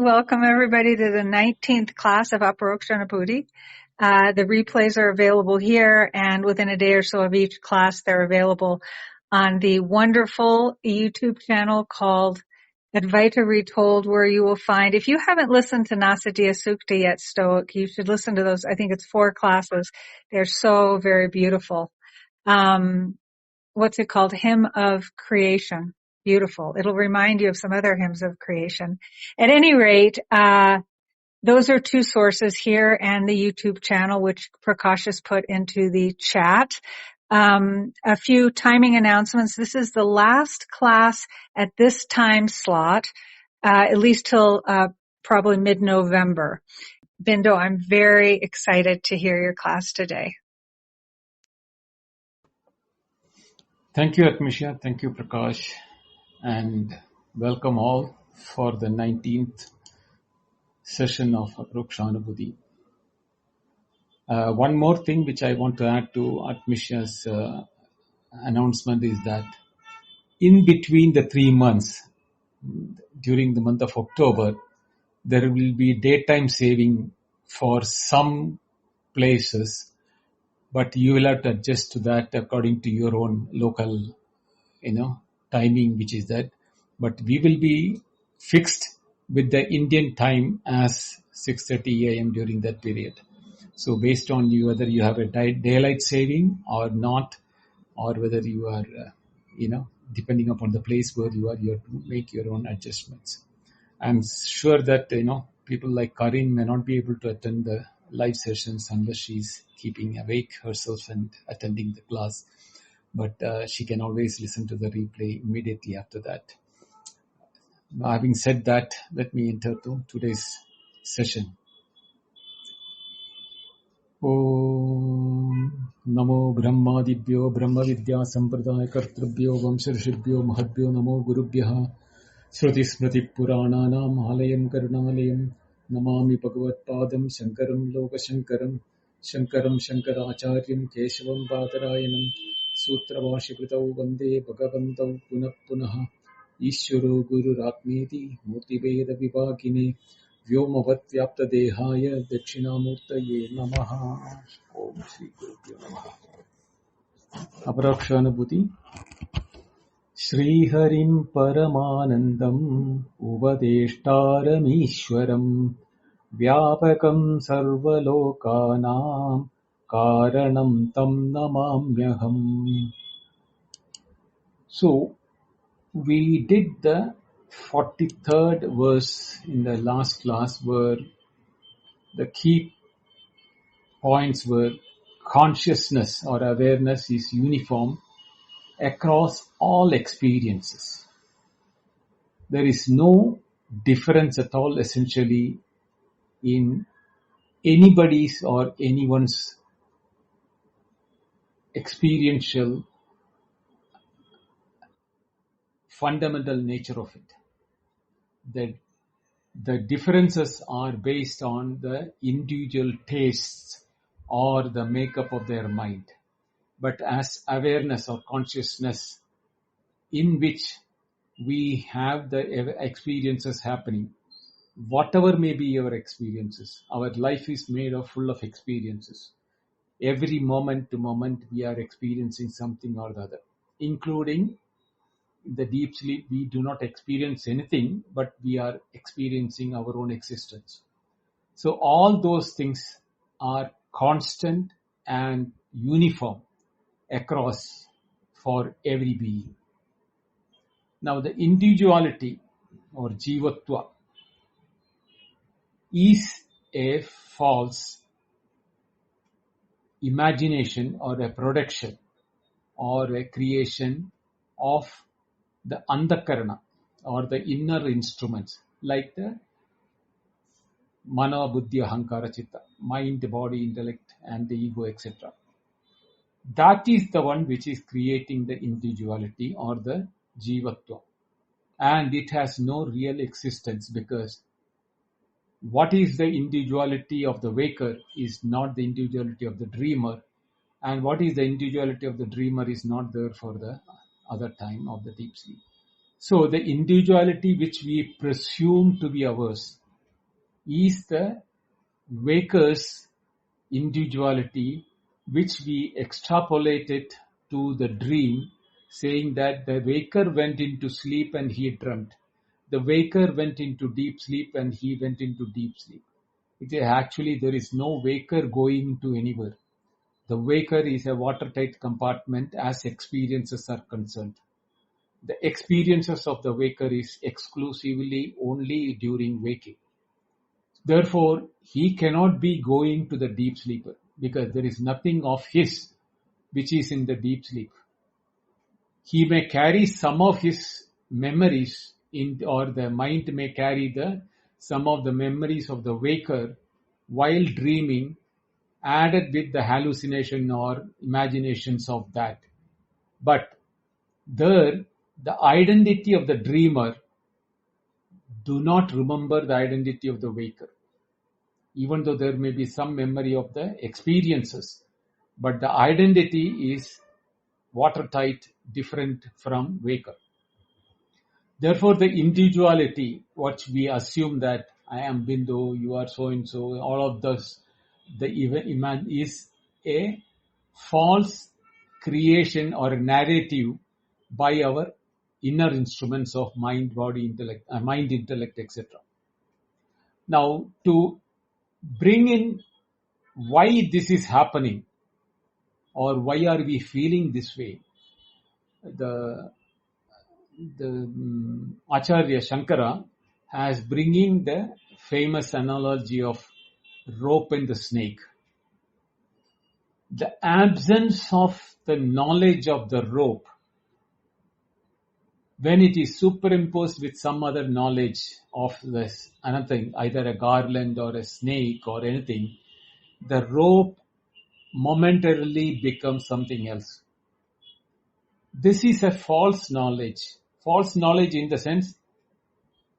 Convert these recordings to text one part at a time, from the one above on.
Welcome everybody to the 19th class of Aparokshanubhuti. The replays are available here, and within a day or so of each class, they're available on the wonderful YouTube channel called Advaita Retold, where you will find, if you haven't listened to Nasadiya Sukta yet, Stoic, you should listen to those. I think it's 4 classes. They're so very beautiful. What's it called? Hymn of Creation. Beautiful. It'll remind you of some other hymns of creation. At any rate, those are 2 sources here and the YouTube channel, which Prakash has put into the chat. A few timing announcements. This is the last class at this time slot, at least till probably mid-November. Bindo, I'm very excited to hear your class today. Thank you, Atmisha. Thank you, Prakash. And welcome all for the 19th session of Aparokshanubhuti. One more thing which I want to add to Atmisha's announcement is that in between the 3 months, during the month of October, there will be daytime saving for some places, but you will have to adjust to that according to your own local, timing, which is that. But we will be fixed with the Indian time as 6:30 a.m. during that period. So based on you, whether you have a daylight saving or not, or whether you are, depending upon the place where you have to make your own adjustments. I'm sure that, people like Karin may not be able to attend the live sessions unless she's keeping awake herself and attending the class. But she can always listen to the replay immediately after that. Now, having said that, let me enter to today's session. Om Namo Brahmadibhyo Brahma Vidya Sampradaya Kartrabhyo Vamsharishibhyo Mahadbhyo Namo Gurubhyaha Shruti Smriti Purananam Alayam Karunalayam Namami Bhagavat Padam Shankaram Lokashankaram Shankaram Shankaracharyam Keshavam Badarayanam Sutra Vashikritau Vande Bhagavantau Punah Punaha Ishwaro Guru Ratmeti Murti Veda Vibhagine Vyomavat Vyapta Dehaya Dakshinamurtaye Namaha. Om Shri Gurubhyo Namaha. Aparokshanubhuti. Shri Harim Paramanandam Uvadeshtaramishwaram Vyapakam Sarvalokanam Karanam Tam Namamyaham. So, we did the 43rd verse in the last class, where the key points were consciousness or awareness is uniform across all experiences. There is no difference at all essentially in anybody's or anyone's experiential fundamental nature of it. The differences are based on the individual tastes or the makeup of their mind. But as awareness or consciousness in which we have the experiences happening, whatever may be your experiences, our life is made of full of experiences. Every moment to moment we are experiencing something or the other, including the deep sleep. We do not experience anything, but we are experiencing our own existence. So all those things are constant and uniform across for every being. Now the individuality or jivatva is a false imagination or a production or a creation of the antakarana or the inner instruments like the mana, buddhi, ahankara, chitta, mind, body, intellect and the ego, etc. That is the one which is creating the individuality or the jivatva. And it has no real existence, because what is the individuality of the waker is not the individuality of the dreamer, and what is the individuality of the dreamer is not there for the other time of the deep sleep. So the individuality which we presume to be ours is the waker's individuality, which we extrapolated to the dream, saying that the waker went into sleep and he dreamt. The waker went into deep sleep and he went into deep sleep. It is actually, there is no waker going to anywhere. The waker is a watertight compartment as experiences are concerned. The experiences of the waker is exclusively only during waking. Therefore, he cannot be going to the deep sleeper because there is nothing of his which is in the deep sleep. He may carry some of his memories or the mind may carry some of the memories of the waker while dreaming, added with the hallucination or imaginations of that. But there, the identity of the dreamer do not remember the identity of the waker. Even though there may be some memory of the experiences, but the identity is watertight, different from waker. Therefore, the individuality, what we assume that I am Bindu, you are so-and-so, all of those, the event is a false creation or a narrative by our inner instruments of mind, body, intellect, mind, intellect, etc. Now, to bring in why this is happening or why are we feeling this way, the Acharya Shankara has bringing the famous analogy of rope and the snake. The absence of the knowledge of the rope, when it is superimposed with some other knowledge of this anything, either a garland or a snake or anything, the rope momentarily becomes something else. This is a false knowledge. False knowledge in the sense,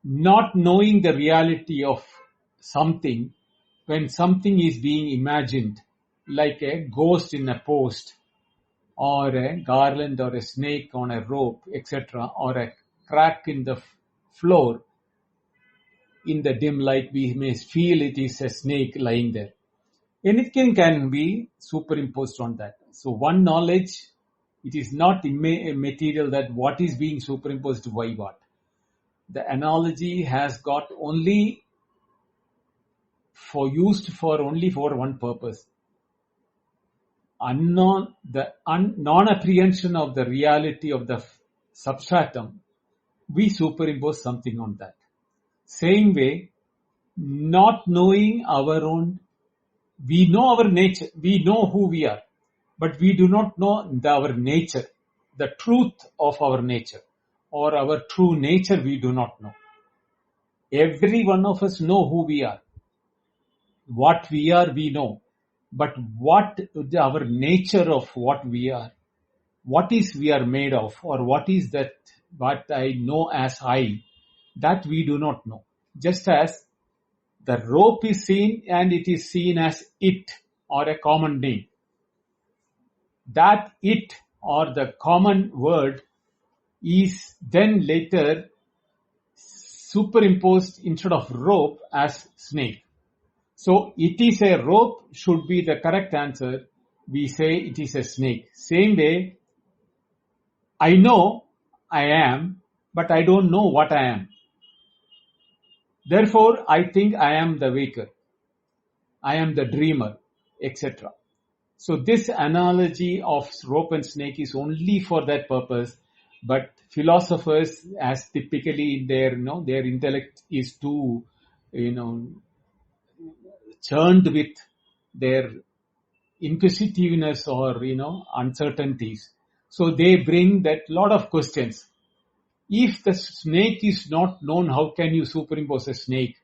not knowing the reality of something when something is being imagined, like a ghost in a post, or a garland or a snake on a rope, etc., or a crack in the floor. In the dim light, we may feel it is a snake lying there. Anything can be superimposed on that. So one knowledge, it is not material that what is being superimposed by what. The analogy has got only used for one purpose. Non-apprehension of the reality of the substratum, we superimpose something on that. Same way, not knowing our own, we know our nature, we know who we are, but we do not know our nature, the truth of our nature, or our true nature we do not know. Every one of us know who we are. What we are, we know. But what our nature of what we are, what is we are made of, or what is that, what I know as I, that we do not know. Just as the rope is seen and it is seen as it or a common name. That it or the common word is then later superimposed instead of rope as snake. So it is a rope should be the correct answer. We say it is a snake. Same way, I know I am, but I don't know what I am. Therefore, I think I am the waker. I am the dreamer, etc. So this analogy of rope and snake is only for that purpose. But philosophers, as typically their intellect is too, churned with their inquisitiveness or, uncertainties. So they bring that lot of questions. If the snake is not known, how can you superimpose a snake?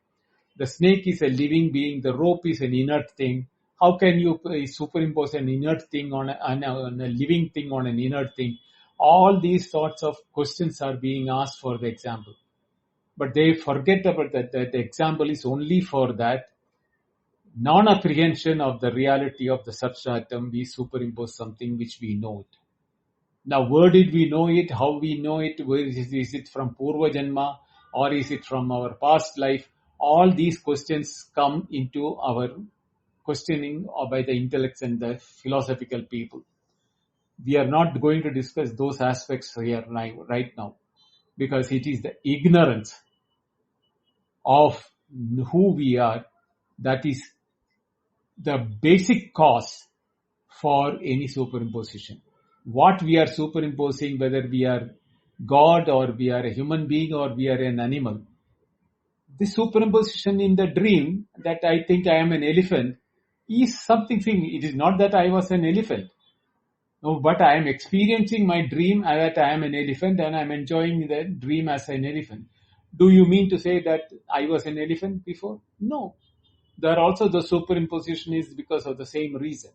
The snake is a living being. The rope is an inert thing. How can you superimpose an inert thing on a living thing on an inert thing? All these sorts of questions are being asked for the example. But they forget about that the example is only for that non-apprehension of the reality of the substratum. We superimpose something which we know it. Now, where did we know it? How we know it? Is it from Purva Janma or is it from our past life? all these questions come into our questioning by the intellects and the philosophical people. We are not going to discuss those aspects here right now, because it is the ignorance of who we are that is the basic cause for any superimposition. What we are superimposing, whether we are God or we are a human being or we are an animal, this superimposition in the dream that I think I am an elephant is something. It is not that I was an elephant. No, but I am experiencing my dream that I am an elephant and I am enjoying the dream as an elephant. Do you mean to say that I was an elephant before? No. There also the superimposition is because of the same reason.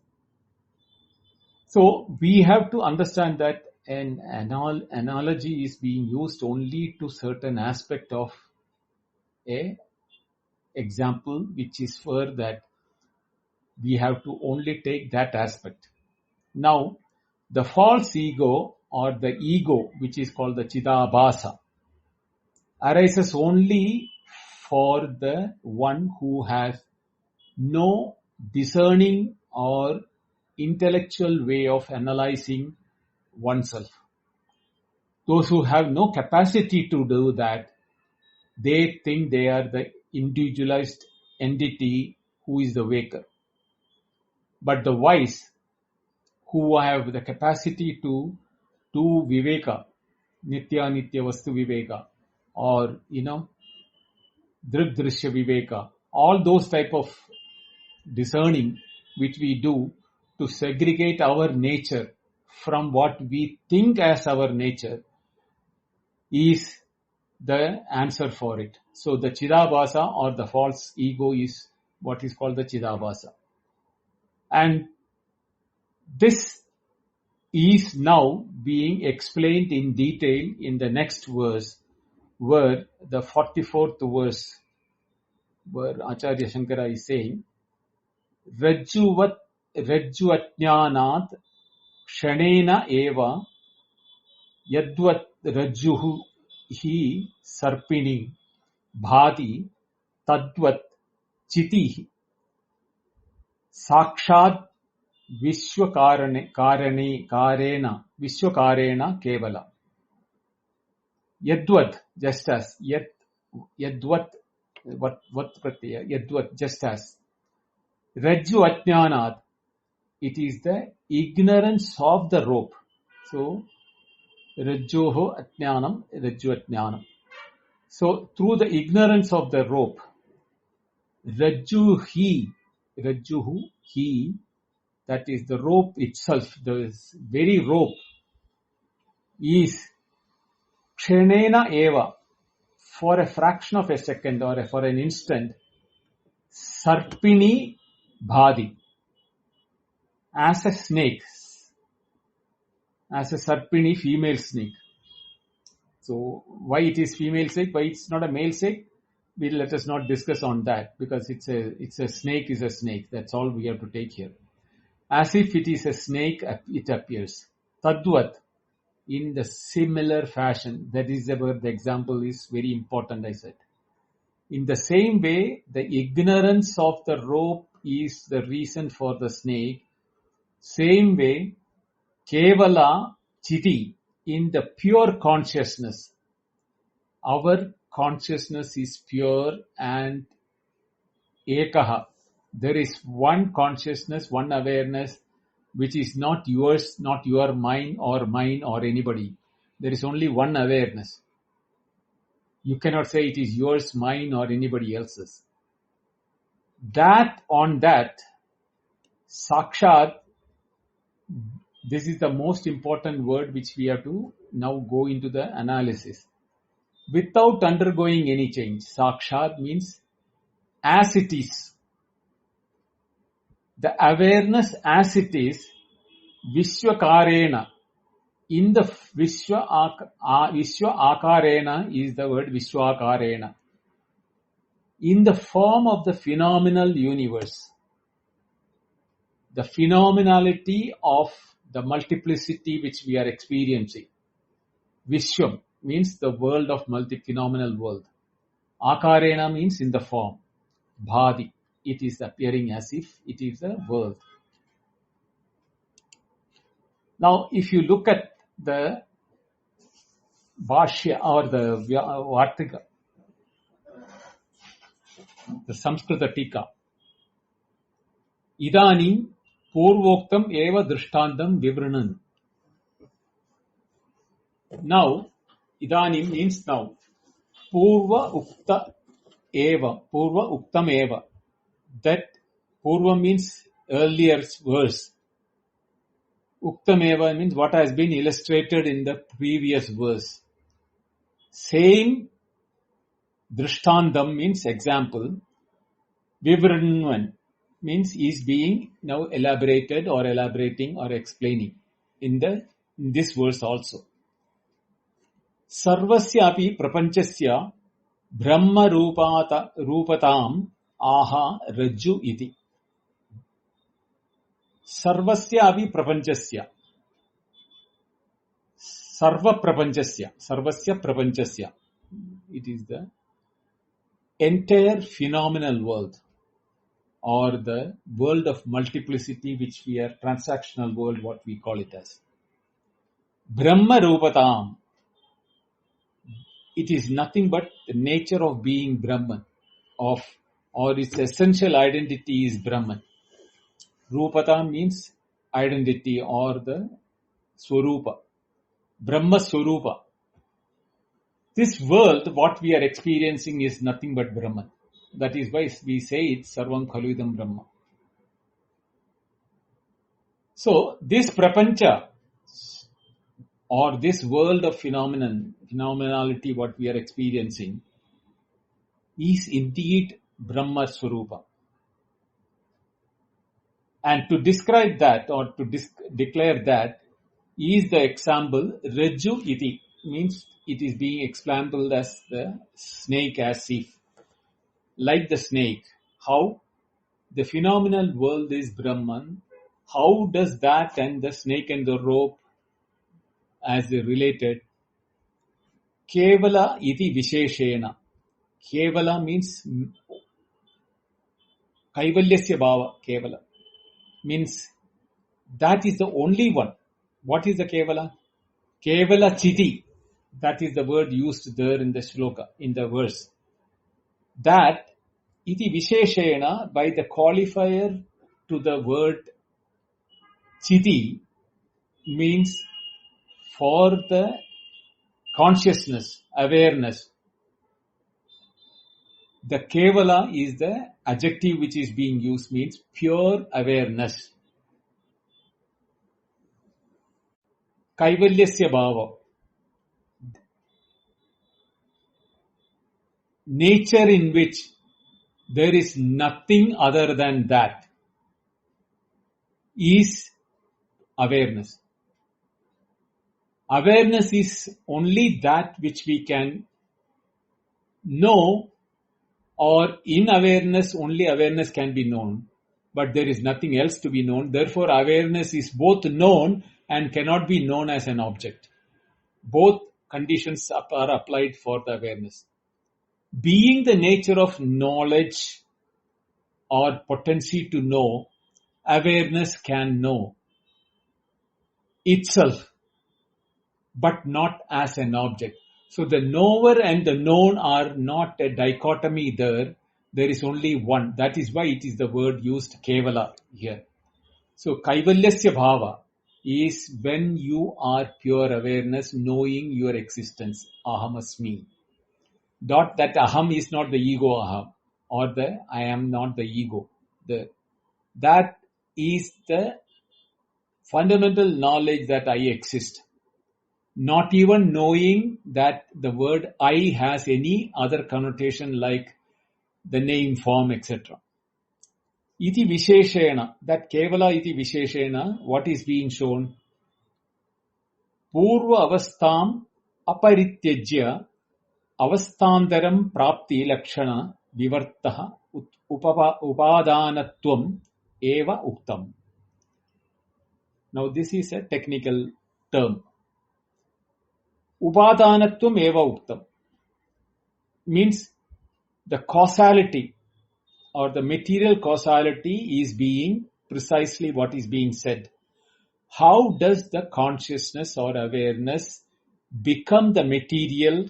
So we have to understand that an analogy is being used only to certain aspect of a example, which is for that we have to only take that aspect. Now, the false ego or the ego, which is called the Chidabhasa, arises only for the one who has no discerning or intellectual way of analyzing oneself. Those who have no capacity to do that, they think they are the individualized entity who is the waker. But the wise, who have the capacity to do viveka, nitya nitya vastu viveka, or drik drishya viveka, all those type of discerning which we do to segregate our nature from what we think as our nature, is the answer for it. So the Chidabhasa or the false ego is what is called the Chidabhasa. And this is now being explained in detail in the next verse, where the 44th verse, where Acharya Shankara is saying, Rajjuvat Rajjuatnyanat Kshanena Eva Yadvat Rajjuhu Hi Sarpini Bhati Tadvat Chiti Sakshat Vishwakarena Kevala. Yadvat, just as. Yadvat, what pratyaya? Yadvat, just as. Rajju Ajnanat, it is the ignorance of the rope. So, Rajjoho Ajnanam, Rajju Ajnanam. So, through the ignorance of the rope, Rajjuhu Hi, that is the rope itself, the very rope, is Kshanena Eva, for a fraction of a second or for an instant, Sarpini Bhadi, as a snake, as a Sarpini female snake. So why it is female snake, why it's not a male snake, let us not discuss on that, because it's a snake is a snake. That's all we have to take here. As if it is a snake, it appears. Tadvat, in the similar fashion. That is where the example is very important, I said. In the same way, the ignorance of the rope is the reason for the snake. Same way, Kevala Chiti, in the pure consciousness. Our consciousness is pure and Ekaha. There is one consciousness, one awareness, which is not yours, not your mine or anybody. There is only one awareness. You cannot say it is yours, mine or anybody else's. That, Sakshat, this is the most important word which we have to now go into the analysis. Without undergoing any change. Sakshat means as it is. The awareness as it is, Vishwakarena. In the Vishwa Akarena is the word Vishwakarena. In the form of the phenomenal universe. The phenomenality of the multiplicity which we are experiencing. Vishwam means the world of phenomenal world. Akarena means in the form. Bhadi. It is appearing as if it is a world. Now, if you look at the Bhashya or the Vartika, the Samskrita Tika, Idanim Purvoktam eva Drishtandam Vivranan. Now, Idanim means now. Purva Ukta eva. Purva Uktam eva. That Purva means earlier verse. Uktam eva means what has been illustrated in the previous verse. Same Drishtandam means example. Vivranvan means is being now elaborated or elaborating or explaining in this verse also. Sarvasya api prapañcasya brahma rupatam aha rajju iti. Sarvasya api prapañcasya. Sarva prapañcasya. Sarvasya prapañcasya. It is the entire phenomenal world, or the world of multiplicity, which we are transactional world, what we call it as. Brahma Rupatam. It is nothing but the nature of being Brahman, or its essential identity is Brahman. Rupatam means identity or the Swarupa. Brahma Swarupa. This world, what we are experiencing is nothing but Brahman. That is why we say it's Sarvam Khalvidam Brahma. So, this Prapañca, or this world of phenomenality, what we are experiencing, is indeed Brahma Swarupa. And to describe that, or to declare that, is the example, Rajju iti, means it is being exampled as the snake, as if, like the snake. How? The phenomenal world is Brahman. How does that and the snake and the rope as they related? Kevala iti visheshena. Kevala means kaivalyasya bhava. Kevala means that is the only one. What is the Kevala? Kevala chiti. That is the word used there in the shloka, in the verse. That iti visheshena, by the qualifier to the word chiti, means for the consciousness, awareness. The Kevala is the adjective which is being used, means pure awareness. Kaivalyasya bhava. Nature in which there is nothing other than that is awareness. Awareness is only that which we can know, or in awareness only awareness can be known, but there is nothing else to be known. Therefore, awareness is both known and cannot be known as an object. Both conditions are applied for the awareness. Being the nature of knowledge or potency to know, awareness can know itself, but not as an object. So the knower and the known are not a dichotomy there. There is only one. That is why it is the word used Kevala here. So Kaivalyasya bhava is when you are pure awareness, knowing your existence. Ahamasmi. Not that aham is not the ego aham, or the I am not the ego. That is the fundamental knowledge that I exist. Not even knowing that the word I has any other connotation like the name, form, etc. Iti visheshena, that Kevala iti visheshena, what is being shown? Purva avastham aparityajya avasthandaram prapti lakshana vivartaha upādānatvam eva uktam. Now this is a technical term. Upādānatvam eva uktam means the causality or the material causality is being precisely what is being said. How does the consciousness or awareness become the material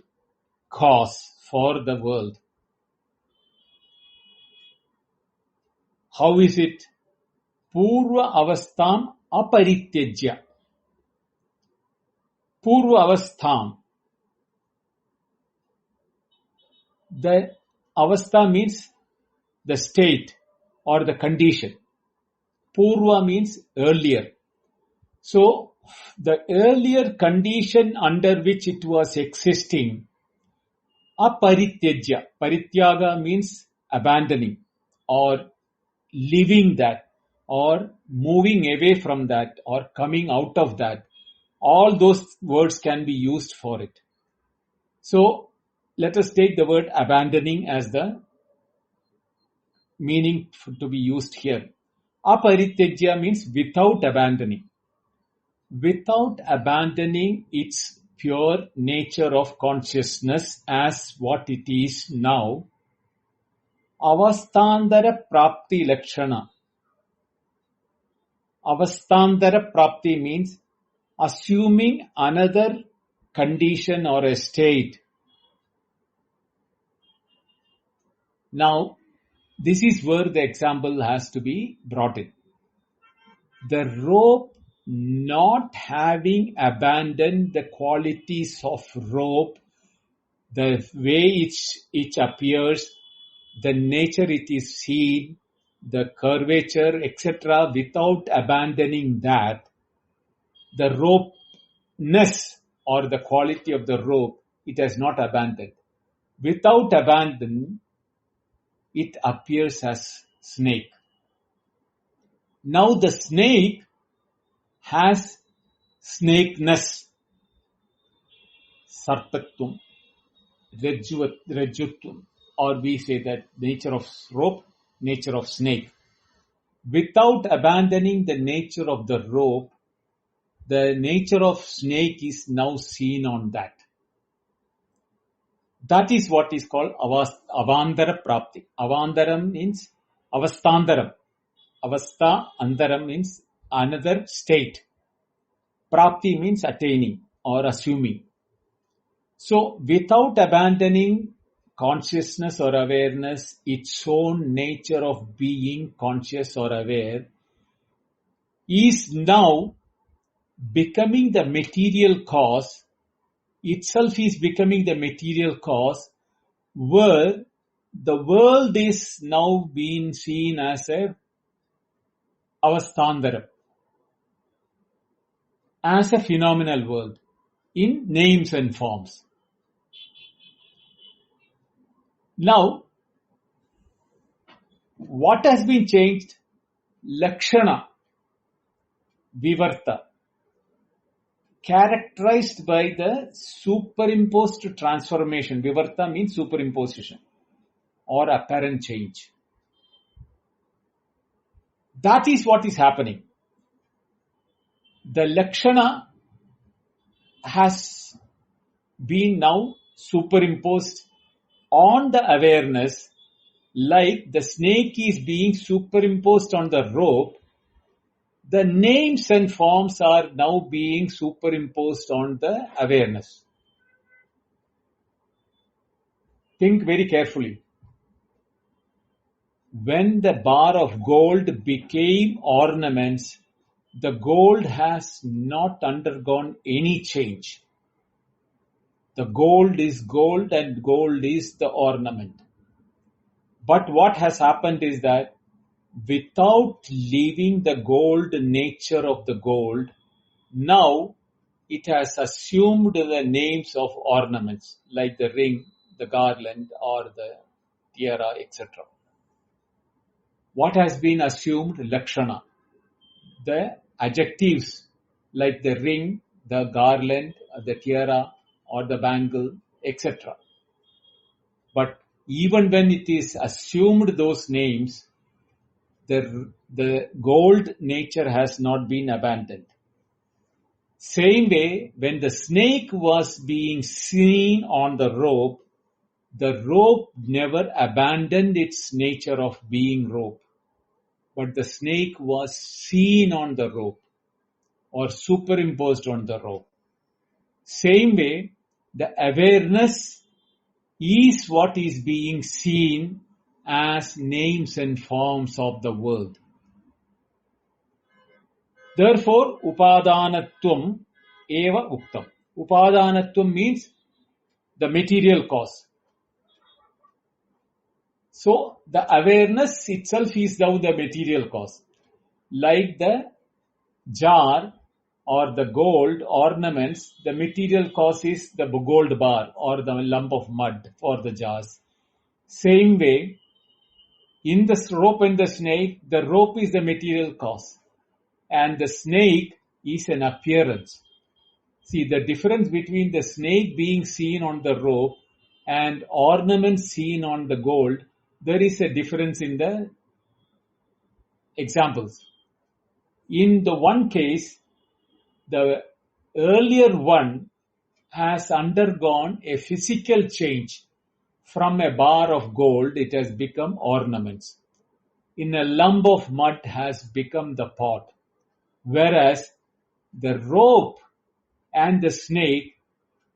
cause for the world? How is it? Purva avastham aparityajya. Purva avastham. The avastha means the state or the condition. Purva means earlier. So, the earlier condition under which it was existing, aparityajya. Parityaga means abandoning or leaving that or moving away from that or coming out of that. All those words can be used for it. So, let us take the word abandoning as the meaning to be used here. Aparityajya means without abandoning. Without abandoning its pure nature of consciousness as what it is now, avasthandara prapti lakshana. Avasthandara prapti means assuming another condition or a state. Now, this is where the example has to be brought in. The rope not having abandoned the qualities of rope, the way it appears, the nature it is seen, the curvature, etc., without abandoning that, the ropeness or the quality of the rope, it has not abandoned. Without abandon, it appears as snake. Now the snake has snakeness, sarpatvam, rajutvam, or we say that nature of rope, nature of snake. Without abandoning the nature of the rope, the nature of snake is now seen on that. That is what is called avandara prapti. Avandaram means avasthandaram. Avastha andaram means another state. Prapti means attaining or assuming. So, without abandoning consciousness or awareness, its own nature of being conscious or aware, is now becoming the material cause, itself is becoming the material cause, where the world is now being seen as a avasthandaram, as a phenomenal world, in names and forms. Now, what has been changed? Lakshana, Vivarta, characterized by the superimposed transformation. Vivarta means superimposition or apparent change. That is what is happening. The Lakshana has been now superimposed on the awareness, like the snake is being superimposed on the rope. The names and forms are now being superimposed on the awareness. Think very carefully. When the bar of gold became ornaments, the gold has not undergone any change. The gold is gold and gold is the ornament. But what has happened is that without leaving the gold nature of the gold, now it has assumed the names of ornaments like the ring, the garland or the tiara, etc. What has been assumed? Lakshana. The adjectives like the ring, the garland, the tiara or the bangle, etc. But even when it is assumed those names, the gold nature has not been abandoned. Same way, when the snake was being seen on the rope, the rope never abandoned its nature of being rope, but the snake was seen on the rope or superimposed on the rope. Same way, the awareness is what is being seen as names and forms of the world. Therefore, Upādāna-tvam eva uktam. Upādāna-tvam means the material cause. So, the awareness itself is now the material cause. Like the jar or the gold ornaments, the material cause is the gold bar or the lump of mud for the jars. Same way, in the rope and the snake, the rope is the material cause and the snake is an appearance. See, the difference between the snake being seen on the rope and ornaments seen on the gold, there is a difference in the examples. In the one case, the earlier one has undergone a physical change. From a bar of gold, it has become ornaments. In a lump of mud has become the pot. Whereas the rope and the snake,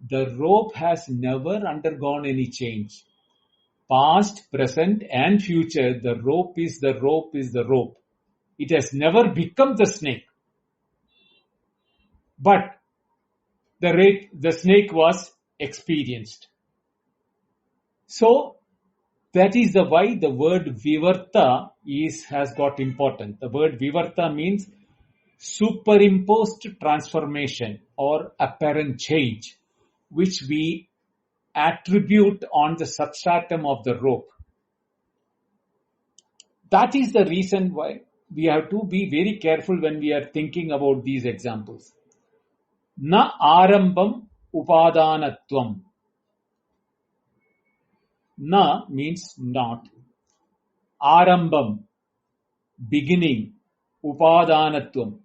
the rope has never undergone any change. Past, present and future, the rope is the rope is the rope. It has never become the snake. But the snake was experienced. So, that is the why the word Vivarta has got important. The word Vivarta means superimposed transformation or apparent change, which we attribute on the substratum of the rope. That is the reason why we have to be very careful when we are thinking about these examples. Na ārambam upādānatvam. Na means not. Ārambam, beginning. Upādānatvam,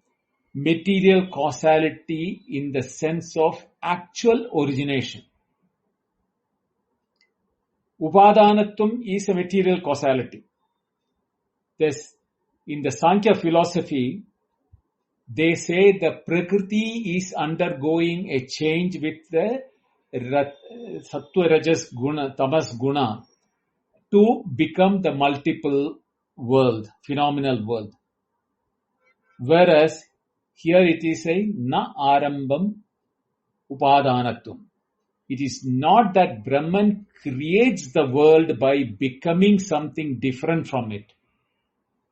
material causality in the sense of actual origination. Upādānatvam is a material causality. This, in the Sāṅkhya philosophy, they say the Prakṛti is undergoing a change with the Sattva, Rajas, Guna, Tamas, Guna to become the multiple world, phenomenal world. Whereas here it is saying na ārambam upādānatvam. It is not that Brahman creates the world by becoming something different from it.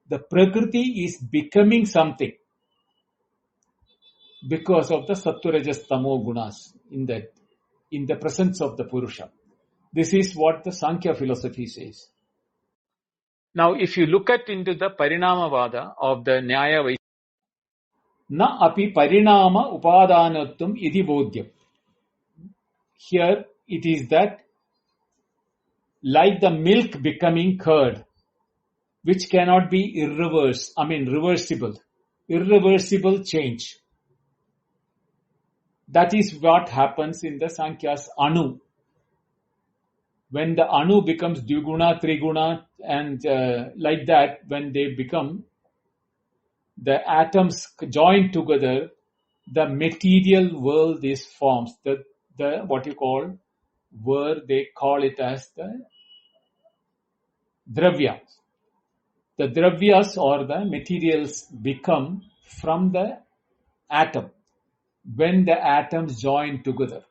The Prakriti is becoming something because of the Sattva, Rajas, Tamo gunas in the presence of the Purusha. This is what the Sāṅkhya philosophy says. Now, if you look at into the Pariṇāmavāda of the Nyāya Vaiśeṣika, na api Pariṇāma upādānatvam iti bodhyam. Here it is that like the milk becoming curd, which cannot be reversible change. That is what happens in the Sāṅkhya's Anu. When the Anu becomes Dviguna, Triguna and like that, when they become the atoms joined together, the material world is formed. The what you call, where they call it as the dravya. The dravyas or the materials become from the atom when the atoms join together.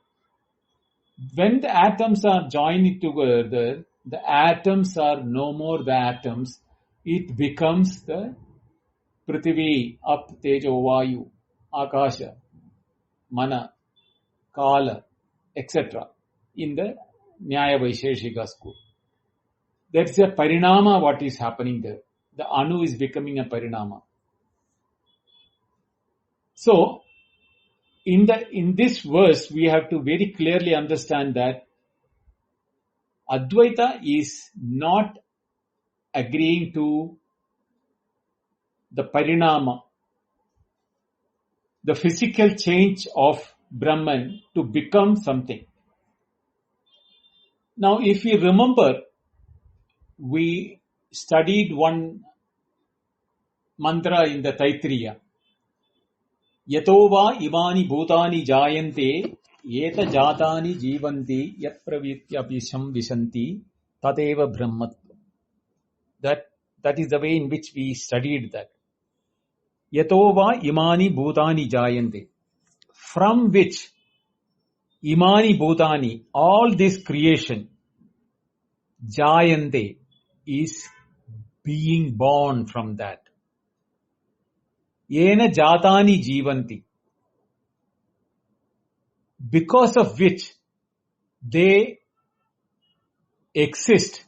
When the atoms are joined together, the atoms are no more the atoms. It becomes the Prithvi, Ap, Tejo, Vayu, Akasha, Mana, Kala, etc. in the Nyāya Vaiśeṣika school. That's a Pariṇāma what is happening there. The Anu is becoming a Pariṇāma. So, in this verse, we have to very clearly understand that Advaita is not agreeing to the Pariṇāma, the physical change of Brahman to become something. Now, if we remember, we studied one mantra in the Taittiriya. Yato va imani bhutani jayante yeta jatani jivanti yat pravityapisham vishanti tadeva brahmat. That is the way in which we studied that. Yato va imani bhutani jayante. From which imani bhutani, all this creation, jayante, is being born from that. Yena jatani jivanti. Because of which they exist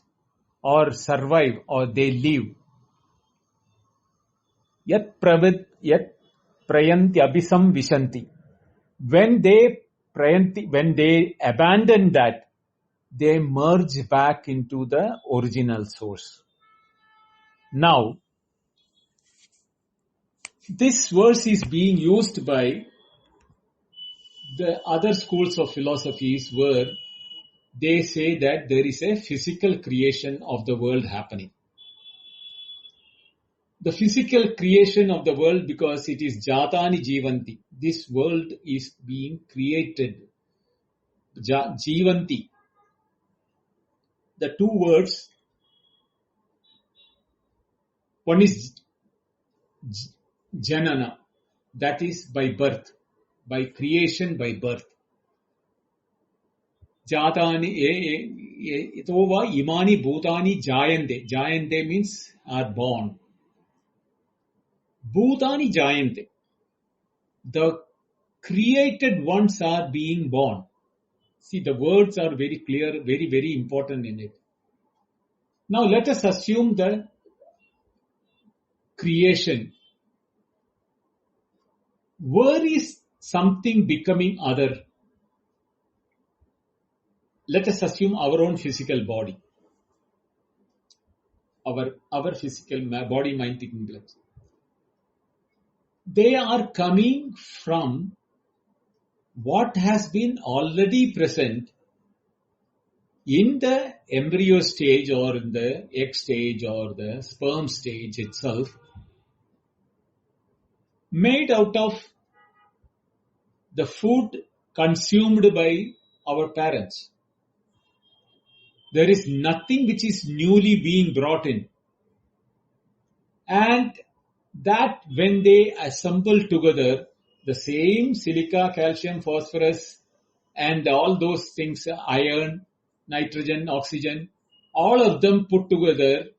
or survive or they live. Yat prayanti abhisam vishanti. When they abandon that, they merge back into the original source. Now, this verse is being used by the other schools of philosophies where they say that there is a physical creation of the world happening. The physical creation of the world, because it is jatani jivanti. This world is being created. Jivanti. The two words, one is janana, that is by birth, by creation, by birth. Jatani, itova imani bhutani jayante. Jayante means are born. Bhutani jayante. The created ones are being born. See, the words are very clear, very, very important in it. Now let us assume the creation. Where is something becoming other? Let us assume our own physical body. Our physical body, mind, thinking, blood. They are coming from what has been already present in the embryo stage or in the egg stage or the sperm stage itself, made out of the food consumed by our parents. There is nothing which is newly being brought in. And that when they assemble together, the same silica, calcium, phosphorus, and all those things, iron, nitrogen, oxygen, all of them put together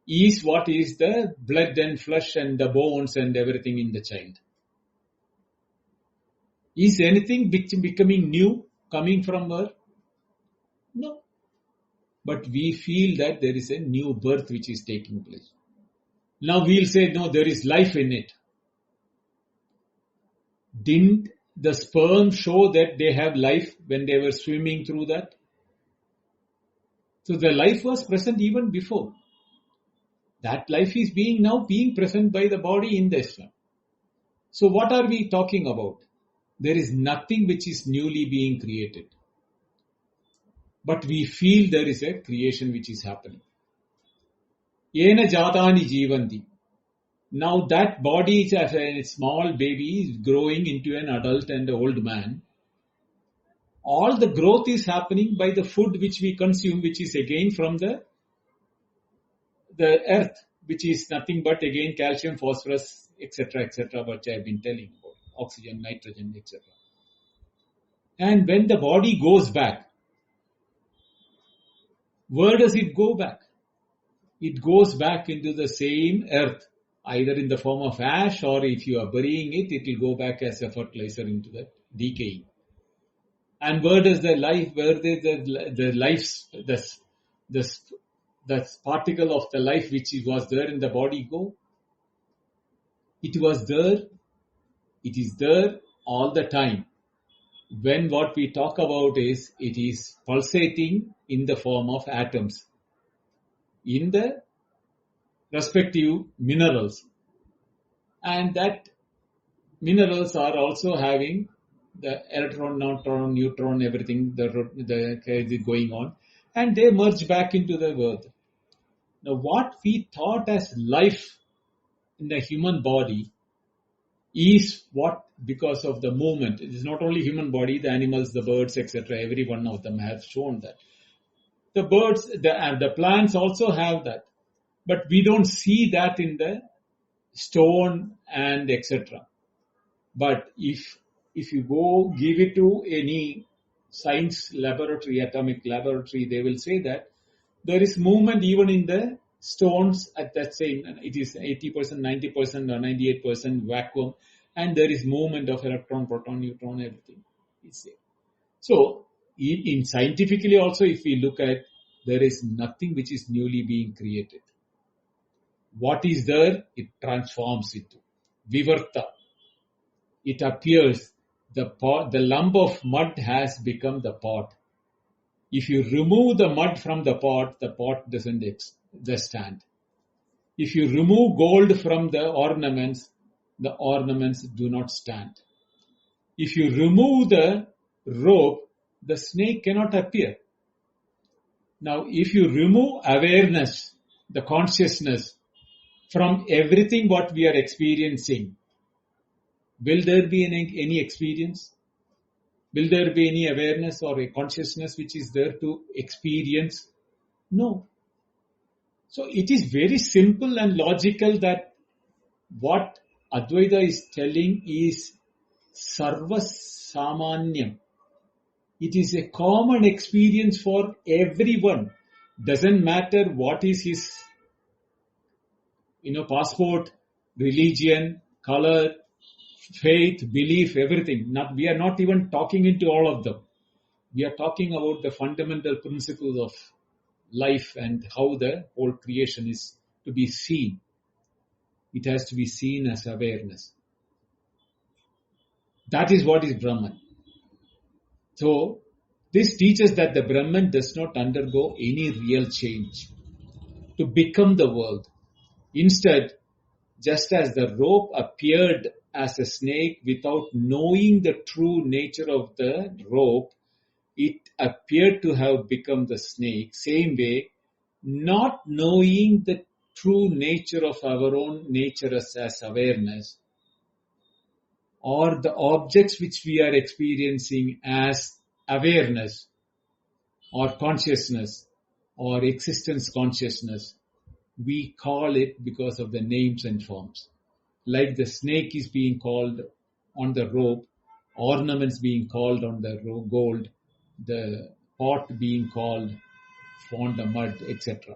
is what is the blood and flesh and the bones and everything in the child. Is anything becoming new coming from her? No. But we feel that there is a new birth which is taking place. Now we'll say, no, there is life in it. Didn't the sperm show that they have life when they were swimming through that? So the life was present even before. That life is now being present by the body in the sperm. So what are we talking about? There is nothing which is newly being created. But we feel there is a creation which is happening. Yena jatani jivanti. Now that body, as a small baby, is growing into an adult and an old man. All the growth is happening by the food which we consume, which is again from the earth, which is nothing but again calcium, phosphorus, etc., which I have been telling about, oxygen, nitrogen, etc. And when the body goes back, where does it go back? It goes back into the same earth, either in the form of ash or if you are burying it, it will go back as a fertilizer into the decaying. And where does the particle of the life which was there in the body go? It was there. It is there all the time. When what we talk about is, it is pulsating in the form of atoms in the respective minerals. And that minerals are also having the electron, neutron, everything, the is going on, and they merge back into the earth. Now, what we thought as life in the human body is what, because of the movement. It is not only human body, the animals, the birds, etc. Every one of them have shown that. The birds, the plants also have that. But we don't see that in the stone and etc. But if you go give it to any science laboratory, atomic laboratory, they will say that there is movement even in the stones at that same, it is 80%, 90% or 98% vacuum, and there is movement of electron, proton, neutron, everything. So, in scientifically also, if we look at, there is nothing which is newly being created. What is there, it transforms into Vivarta. It appears, the lump of mud has become the pot. If you remove the mud from the pot doesn't stand. If you remove gold from the ornaments do not stand. If you remove the rope, the snake cannot appear. Now, if you remove awareness, the consciousness, from everything what we are experiencing, will there be any experience? Will there be any awareness or a consciousness which is there to experience? No. So it is very simple and logical that what Advaita is telling is sarva samanyam. It is a common experience for everyone. Doesn't matter what is his, passport, religion, color, faith, belief, everything. We are not even talking into all of them. We are talking about the fundamental principles of life and how the whole creation is to be seen. It has to be seen as awareness. That is what is Brahman. So, this teaches that the Brahman does not undergo any real change to become the world. Instead, just as the rope appeared as a snake without knowing the true nature of the rope, it appeared to have become the snake. Same way, not knowing the true nature of our own nature as awareness, or the objects which we are experiencing as awareness or consciousness or existence consciousness, we call it because of the names and forms. Like the snake is being called on the rope, ornaments being called on the gold, the pot being called on the mud, etc.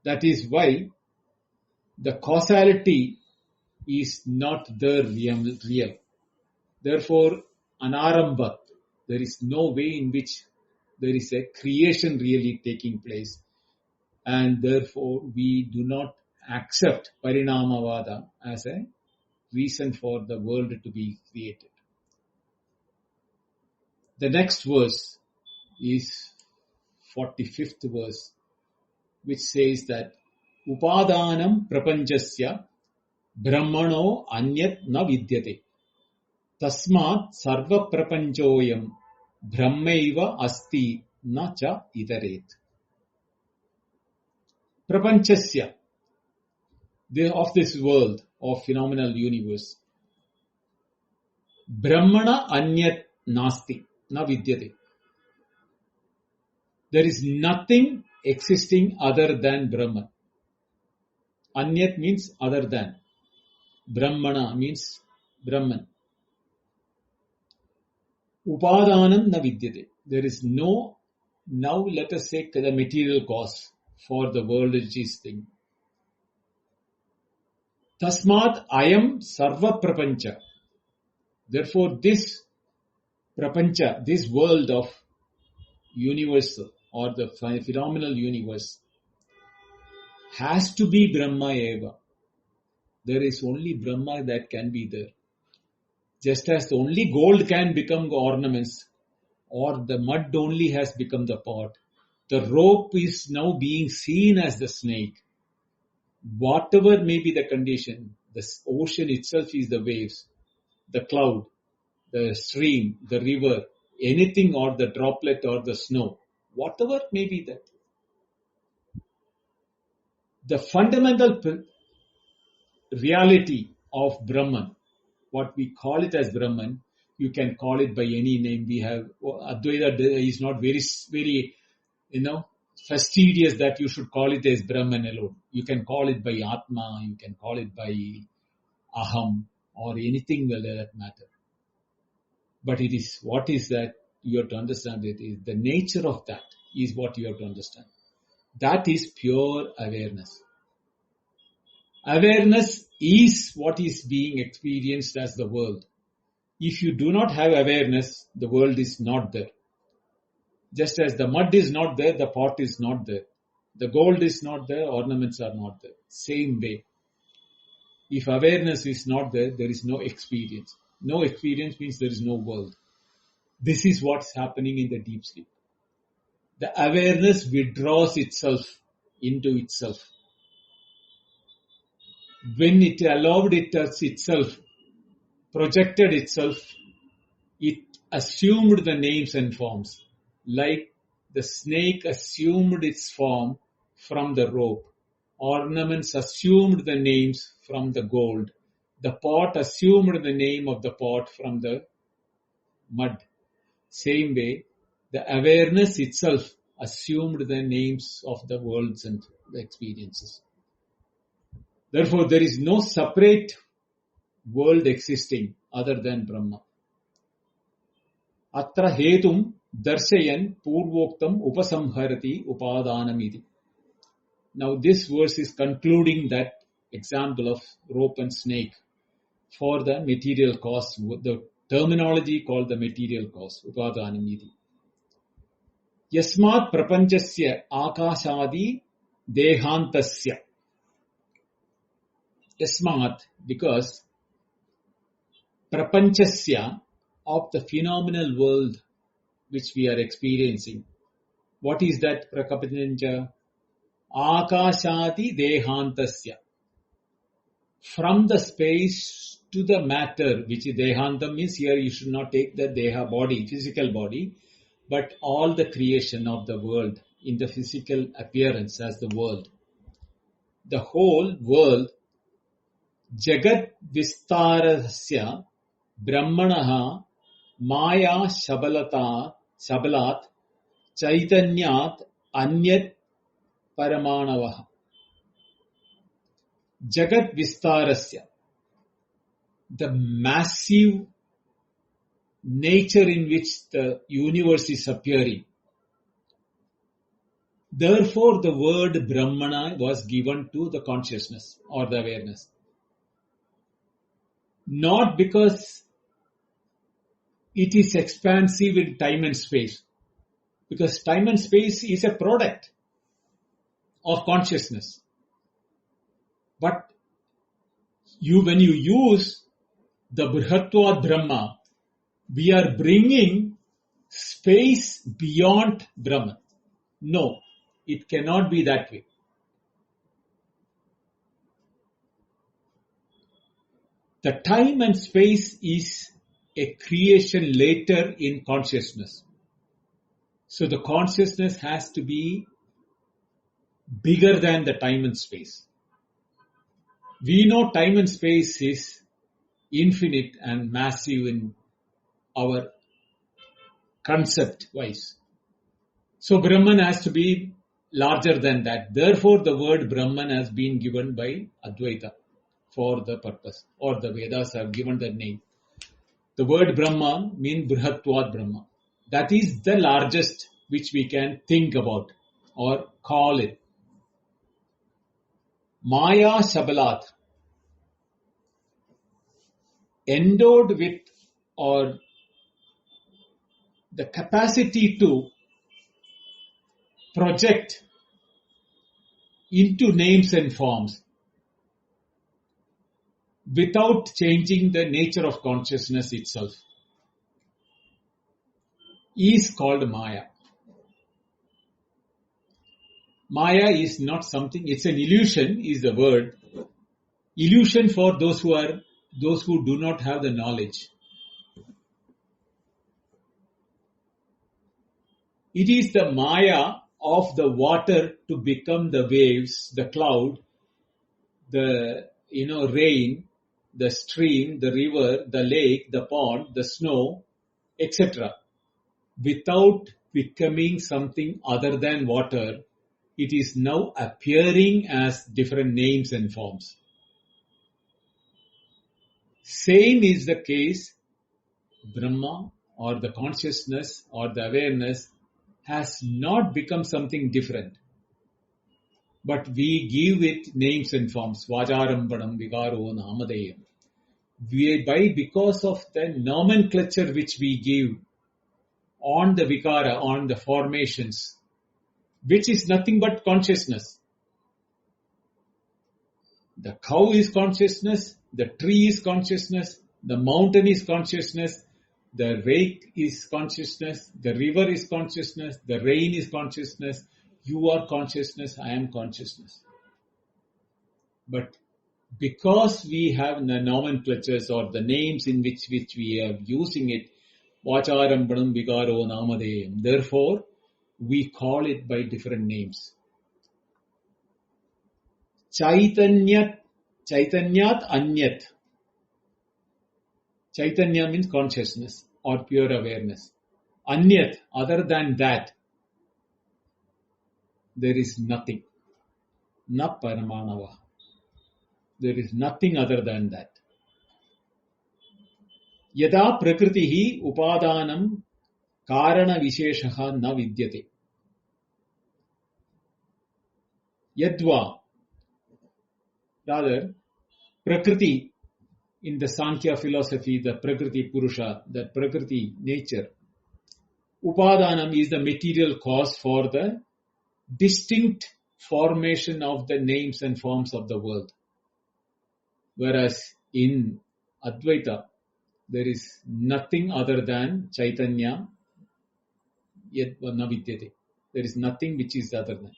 That is why the causality is not the real. Therefore, an Ārambhavāda, there is no way in which there is a creation really taking place, and therefore we do not accept Pariṇāmavāda as a reason for the world to be created. The next verse is 45th verse, which says that Upādānam Prapañcasya Brahmano Anyat na vidyate Tasmat Sarva Prapañcoyam Brahmaiva Asti na cha itaret. Prapañcasya, of this world, of phenomenal universe, Brahmana Anyat Nasti na vidyate. There is nothing existing other than Brahman. Anyat means other than. Brahmana means Brahman. Upādānam na vidyate. There is no, now let us say, the material cause for the world which is thing. Tasmat ayam sarva prapañca. Therefore this prapañca, this world of universal or the phenomenal universe, has to be Brahma eva. There is only Brahma that can be there. Just as the only gold can become ornaments, or the mud only has become the pot, the rope is now being seen as the snake. Whatever may be the condition, the ocean itself is the waves, the cloud, the stream, the river, anything, or the droplet or the snow, whatever may be that. The fundamental reality of Brahman, what we call it as Brahman, you can call it by any name. We have Advaita is not very, fastidious that you should call it as Brahman alone. You can call it by Atma, you can call it by Aham, or anything will that matter. But it is, what is that? You have to understand it is the nature of that is what you have to understand. That is pure awareness. Awareness is what is being experienced as the world. If you do not have awareness, the world is not there. Just as the mud is not there, the pot is not there. The gold is not there, ornaments are not there. Same way. If awareness is not there, there is no experience. No experience means there is no world. This is what's happening in the deep sleep. The awareness withdraws itself into itself. When it allowed itself, projected itself, it assumed the names and forms. Like the snake assumed its form from the rope. Ornaments assumed the names from the gold. The pot assumed the name of the pot from the mud. Same way, the awareness itself assumed the names of the worlds and the experiences. Therefore, there is no separate world existing other than Brahma. Atra hetum darshayan purvoktam upasamharati upadānamidi. Now this verse is concluding that example of rope and snake for the material cause, the terminology called the material cause, Upādānamidi. Yasmat prapañcasya ākāśādi dehantasya. Yasmat, because prapañcasya, of the phenomenal world which we are experiencing. What is that Prapañca? Ākāśādi dehantasya. From the space to the matter, which is dehantam means here you should not take the deha body, physical body, but all the creation of the world in the physical appearance as the world. The whole world, jagat vistarasya brahmanaha Māyā shabalat chaitanyat anyat paramanavaha. Jagat vistarasya. The massive nature in which the universe is appearing. Therefore, the word Brahmana was given to the consciousness or the awareness. Not because it is expansive in time and space. Because time and space is a product of consciousness. But when you use the Brihatva Brahma, we are bringing space beyond Brahman. No, it cannot be that way. The time and space is a creation later in consciousness. So the consciousness has to be bigger than the time and space. We know time and space is infinite and massive in our concept wise. So Brahman has to be larger than that. Therefore the word Brahman has been given by Advaita for the purpose, or the Vedas have given that name. The word Brahma means Brihatva Brahma. That is the largest which we can think about or call it. Māyā shabalat, endowed with or the capacity to project into names and forms without changing the nature of consciousness itself is called Māyā. Māyā is not something, it's an illusion is the word. Illusion for those who do not have the knowledge. It is the Māyā of the water to become the waves, the cloud, the rain, the stream, the river, the lake, the pond, the snow, etc. Without becoming something other than water, it is now appearing as different names and forms. Same is the case, Brahma or the consciousness or the awareness has not become something different. But we give it names and forms. Vājārambhanam vikāro nāmadeyam. Because of the nomenclature which we give on the vikara, on the formations, which is nothing but consciousness. The cow is consciousness, the tree is consciousness, the mountain is consciousness, the lake is consciousness, the river is consciousness, the rain is consciousness, you are consciousness, I am consciousness. But because we have the nomenclatures or the names in which we are using it, Vājārambhanam vikāro nāmadeyam, therefore we call it by different names. Chaitanyat anyat. Chaitanya means consciousness or pure awareness. Anyat, other than that, there is nothing. Na paramanava. There is nothing other than that. Yada prakritihi upādāna-Kāraṇa vaiśeṣaha na vidyate. Yadva. Rather, Prakrti, in the Sāṅkhya philosophy, the Prakrti Purusha, the Prakrti nature, Upādānam is the material cause for the distinct formation of the names and forms of the world. Whereas in Advaita, there is nothing other than Chaitanya, yet na vidyate. There is nothing which is other than.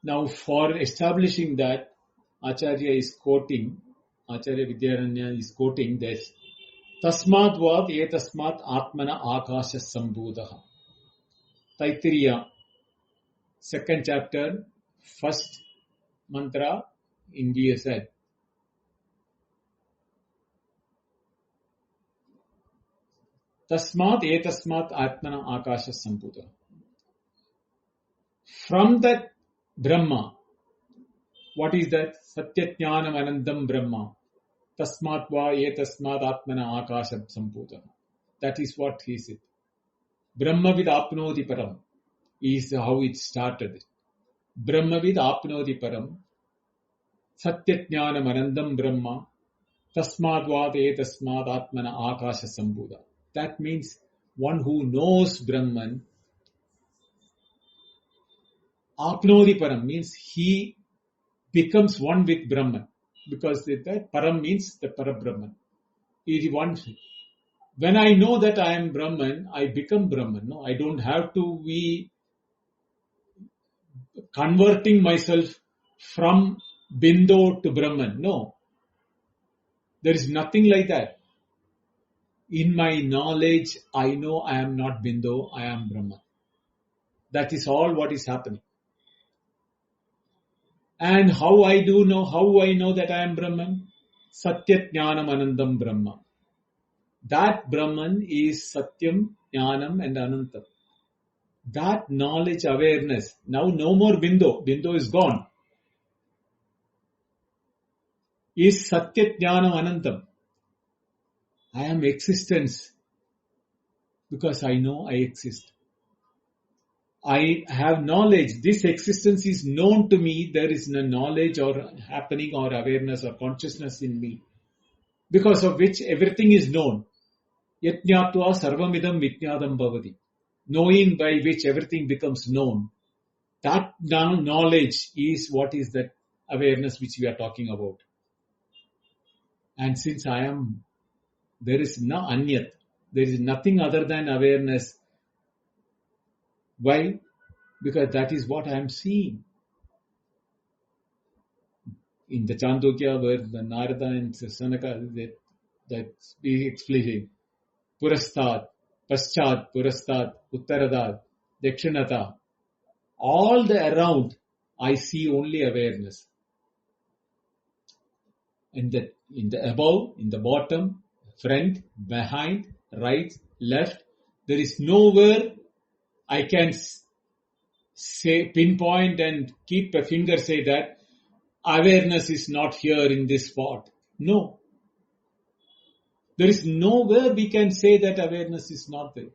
Now, for establishing that, Acharya Vidyaranya is quoting this. Tasmāt vād etasmāt ātmana ākāsha sambūdaha. Taittiriya, 2nd chapter, 1st mantra, India said. Tasmāt etasmāt ātmana ākāsha sambūdaha. From that Brahma, what is that? Satyajnanam anandam Brahma. Tasmat va etasmat atmana akasha sampūta. That is what he said. Brahma vid apnoti param is how it started. Brahma vid apnoti param. Satyajnanam anandam Brahma. Tasmat va etasmat atmana akasha sampūta. That means one who knows Brahman. Apnoti param means he becomes one with Brahman, because that Param means the Parabrahman. It is one. When I know that I am Brahman, I become Brahman. No, I don't have to be converting myself from Bindo to Brahman. No, there is nothing like that. In my knowledge, I know I am not Bindo, I am Brahman. That is all what is happening. And how I know that I am Brahman? Satyajnanam anandam Brahma. That Brahman is Satyam, Jnanam and Anantam. That knowledge, awareness. Now no more Bindo. Bindo is gone. Is Satyajnanam Anantam. I am existence because I know I exist. I have knowledge. This existence is known to me. There is no knowledge or happening or awareness or consciousness in me, because of which everything is known. Yatnyatva sarvamidam vijñādam bhavati. Knowing by which everything becomes known. That knowledge is what is that awareness which we are talking about. And since there is no anyat. There is nothing other than awareness. Why? Because that is what I am seeing. In the Chandogya, where the Narada and Sanaka, that we explain Purastad, paschat, purastat, uttaradat, dakshinata, all the around, I see only awareness. In the above, in the bottom, front, behind, right, left, there is nowhere I can say, pinpoint and keep a finger say that awareness is not here in this spot. No. There is nowhere we can say that awareness is not there.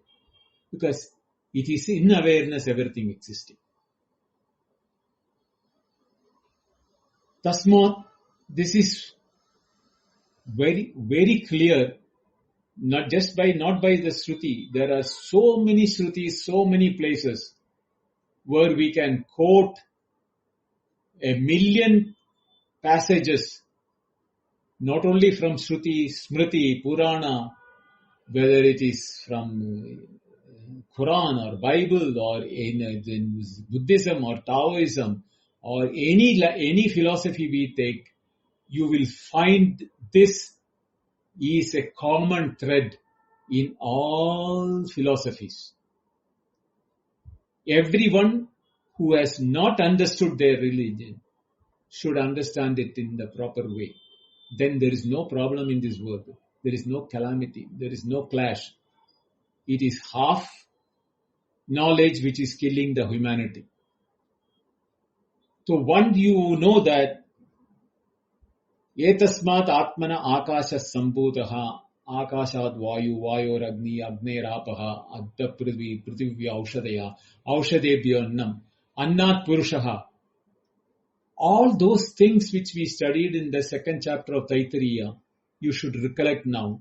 Because it is in awareness everything existing. Tasmat, this is very, very clear, not by the Shruti. There are so many Shrutis, so many places where we can quote 1,000,000 passages, not only from Shruti, Smriti, Purana, whether it is from Quran or Bible or in Buddhism or Taoism or any philosophy we take, you will find this is a common thread in all philosophies. Everyone who has not understood their religion should understand it in the proper way. Then there is no problem in this world. There is no calamity. There is no clash. It is half knowledge which is killing the humanity. So once you know that etasmat atmana akasha sambhutaha akashat vayu vayor agni agneirapaha adda prithvi prithivya aushadaya aushadebhyo annam annat purushaha. All those things which we studied in the second chapter of Taittiriya, you should recollect now.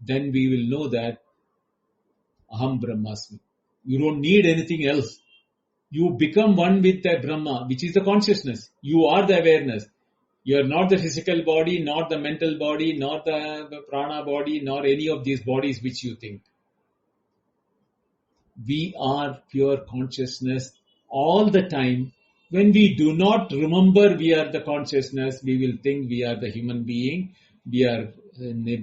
Then we will know that Aham Brahmasmi. You don't need anything else. You become one with the Brahma, which is the consciousness. You are the awareness. You are not the physical body, not the mental body, not the prana body, nor any of these bodies which you think. We are pure consciousness all the time. When we do not remember we are the consciousness, we will think we are the human being. We are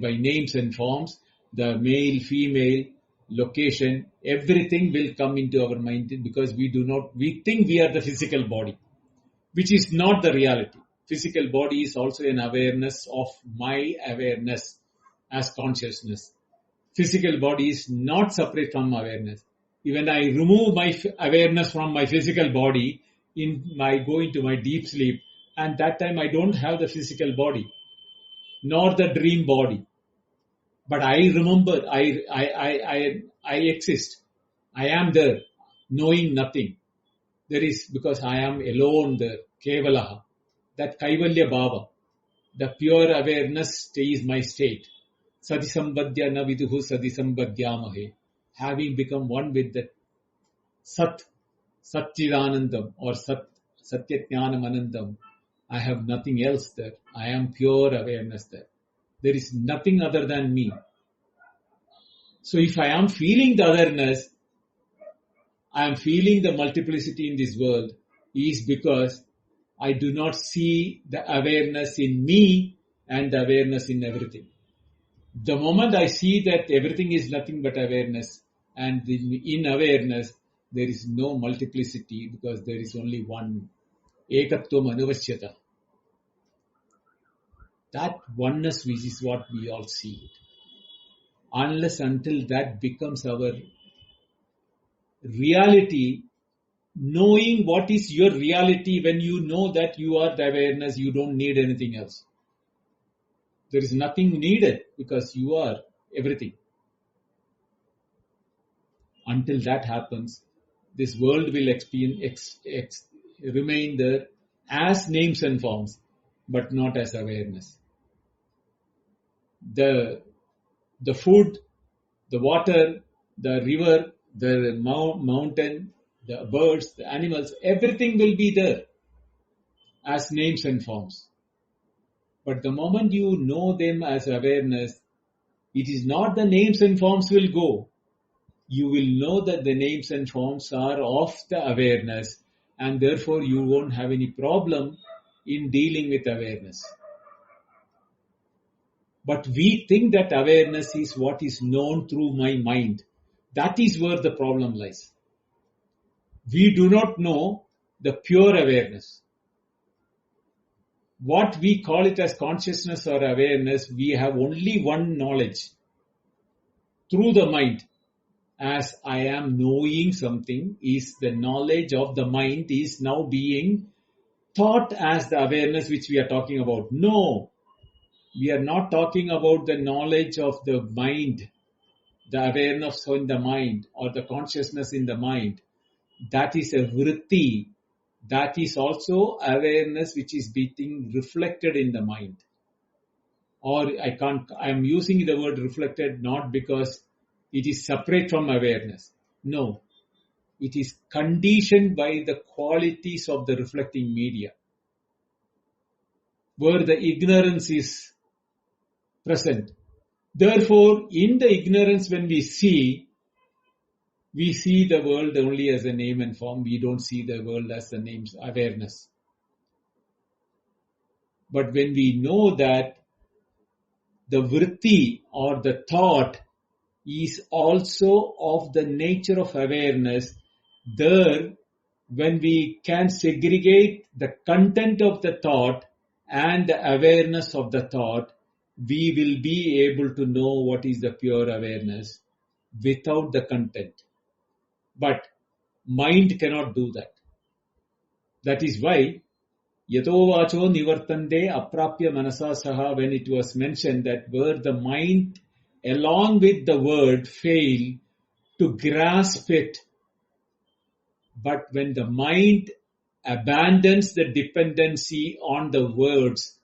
by names and forms, the male, female, location, everything will come into our mind because we think we are the physical body, which is not the reality. Physical body is also an awareness of my awareness as consciousness. Physical body is not separate from awareness. Even I remove my awareness from my physical body, go into my deep sleep, and that time I don't have the physical body, nor the dream body. But I remember, I exist. I am there, knowing nothing. There is, because I am alone there, Kevalaha. That Kaivalya Bhava, the pure awareness stays my state. Sadisambadhya na viduhu sadisambadhyamahe. Having become one with that Sat, Satchidanandam or Satyajnanam Anandam, I have nothing else there. I am pure awareness there. There is nothing other than me. So if I am feeling the otherness, I am feeling the multiplicity in this world, is because I do not see the awareness in me and the awareness in everything. The moment I see that everything is nothing but awareness, and in awareness there is no multiplicity because there is only one. Ekatvam anuvashyata. That oneness which is what we all see. Unless until that becomes our reality, knowing what is your reality, when you know that you are the awareness, you don't need anything else. There is nothing needed because you are everything. Until that happens, this world will remain there as names and forms, but not as awareness. The food, the water, the river, the mountain, the birds, the animals, everything will be there as names and forms. But the moment you know them as awareness, it is not the names and forms will go. You will know that the names and forms are of the awareness, and therefore you won't have any problem in dealing with awareness. But we think that awareness is what is known through my mind. That is where the problem lies. We do not know the pure awareness. What we call it as consciousness or awareness, we have only one knowledge through the mind. As I am knowing something, is the knowledge of the mind is now being thought as the awareness which we are talking about. No, we are not talking about the knowledge of the mind, the awareness in the mind or the consciousness in the mind. That is a vritti. That is also awareness which is being reflected in the mind. Or I am using the word reflected not because it is separate from awareness. No, it is conditioned by the qualities of the reflecting media, where the ignorance is present. Therefore, in the ignorance when we see the world only as a name and form. We don't see the world as the name's awareness. But when we know that the vritti or the thought is also of the nature of awareness, there when we can segregate the content of the thought and the awareness of the thought, we will be able to know what is the pure awareness without the content. But mind cannot do that. That is why Yato vacho nivartande aprapya manasa saha, when it was mentioned that where the mind along with the word fail to grasp it, but when the mind abandons the dependency on the words,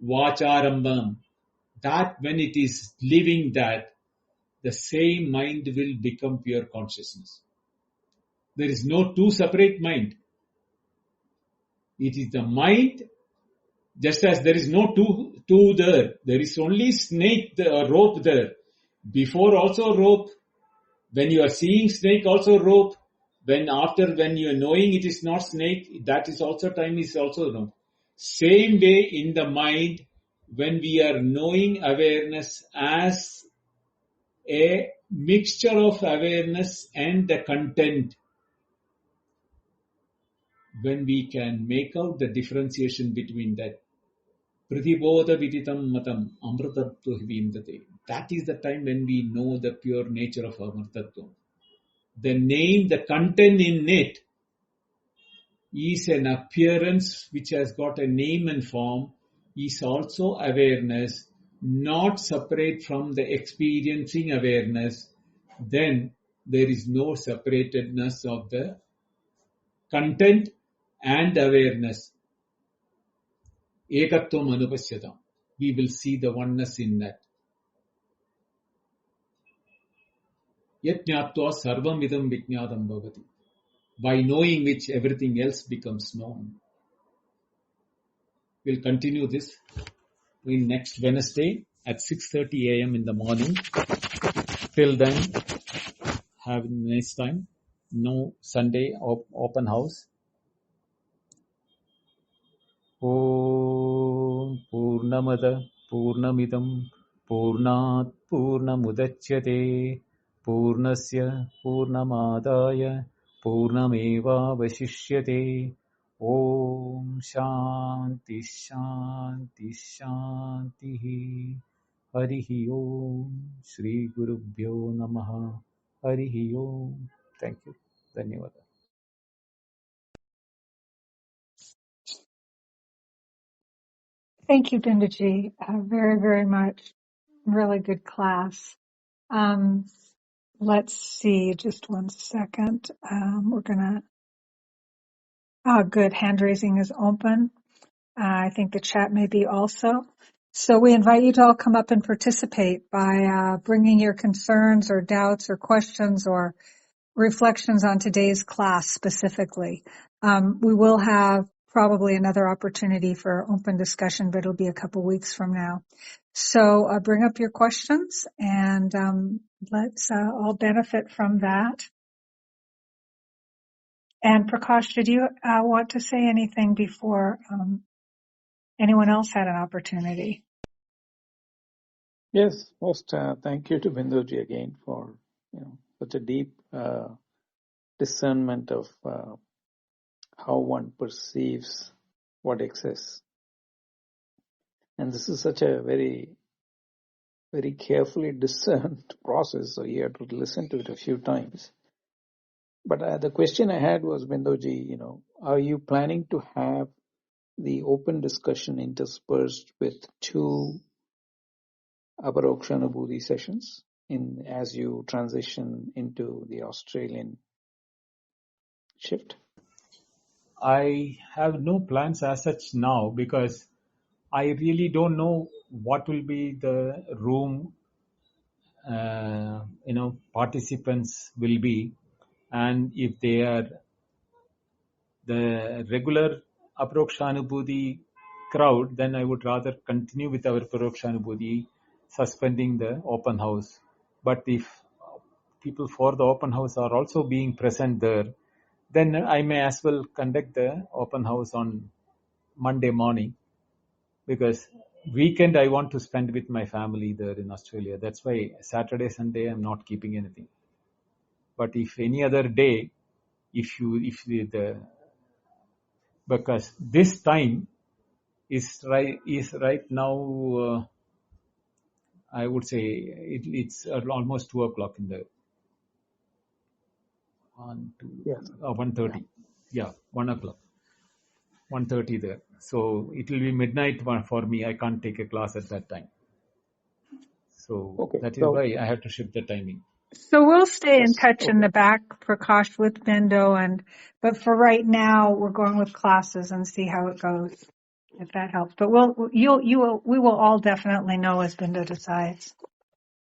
vacārambam, that when it is living that, the same mind will become pure consciousness. There is no two separate mind. It is the mind, just as there is no two there. There is only snake, rope there. Before also rope. When you are seeing snake, also rope. When you are knowing it is not snake, that is also time is also rope. Same way in the mind, when we are knowing awareness as a mixture of awareness and the content, when we can make out the differentiation between that, pratibodha viditam matam amrtatva vindate. That is the time when we know the pure nature of amrtatva. The name, the content in it is an appearance which has got a name and form, is also awareness, not separate from the experiencing awareness. Then there is no separatedness of the content and awareness. Ekatvam anupasyatam. We will see the oneness in that. Yat jnātva sarvam idam vijñātam bhavati. By knowing which everything else becomes known. We'll continue this in next Wednesday at 6:30 a.m. in the morning. Till then, have a nice time. No Sunday open house. Om Purnamada Purnamidam Purnat Purnamudachyate Purnasya Purnamadaya Purnameva Vaśishyate. Om Shanti Shanti Shanti. Harihi Om. Shri Gurubhyo Namaha. Harihi Om. Thank you. Dhanyavada. Thank you, Binduji. Very, very much. Really good class. Let's see, just one second. Good. Hand raising is open. I think the chat may be also. So we invite you to all come up and participate by bringing your concerns or doubts or questions or reflections on today's class specifically. We will have probably another opportunity for open discussion, but it'll be a couple weeks from now. So bring up your questions and let's all benefit from that. And Prakash, did you want to say anything before anyone else had an opportunity? Yes, most thank you to Binduji again for such a deep discernment of how one perceives what exists. And this is such a very, very carefully discerned process, so you have to listen to it a few times. But the question I had was, Binduji, are you planning to have the open discussion interspersed with 2 Aparokshanubhuti sessions as you transition into the Australian shift? I have no plans as such now because I really don't know what will be the room, participants will be, and if they are the regular Aparokshanubhuti crowd, then I would rather continue with our Aparokshanubhuti, suspending the open house. But if people for the open house are also being present there, then I may as well conduct the open house on Monday morning, because weekend I want to spend with my family there in Australia. That's why Saturday, Sunday I'm not keeping anything. But if any other day, because this time is right now, I would say it's almost 2 o'clock in the 1:30. Yeah, 1 o'clock. 1:30 there. So it will be midnight for me. I can't take a class at that time. So that is why I have to shift the timing. So we'll stay in touch in the back, Prakash, with Bindo, but for right now, we're going with classes and see how it goes, if that helps. But we will all definitely know as Bindo decides.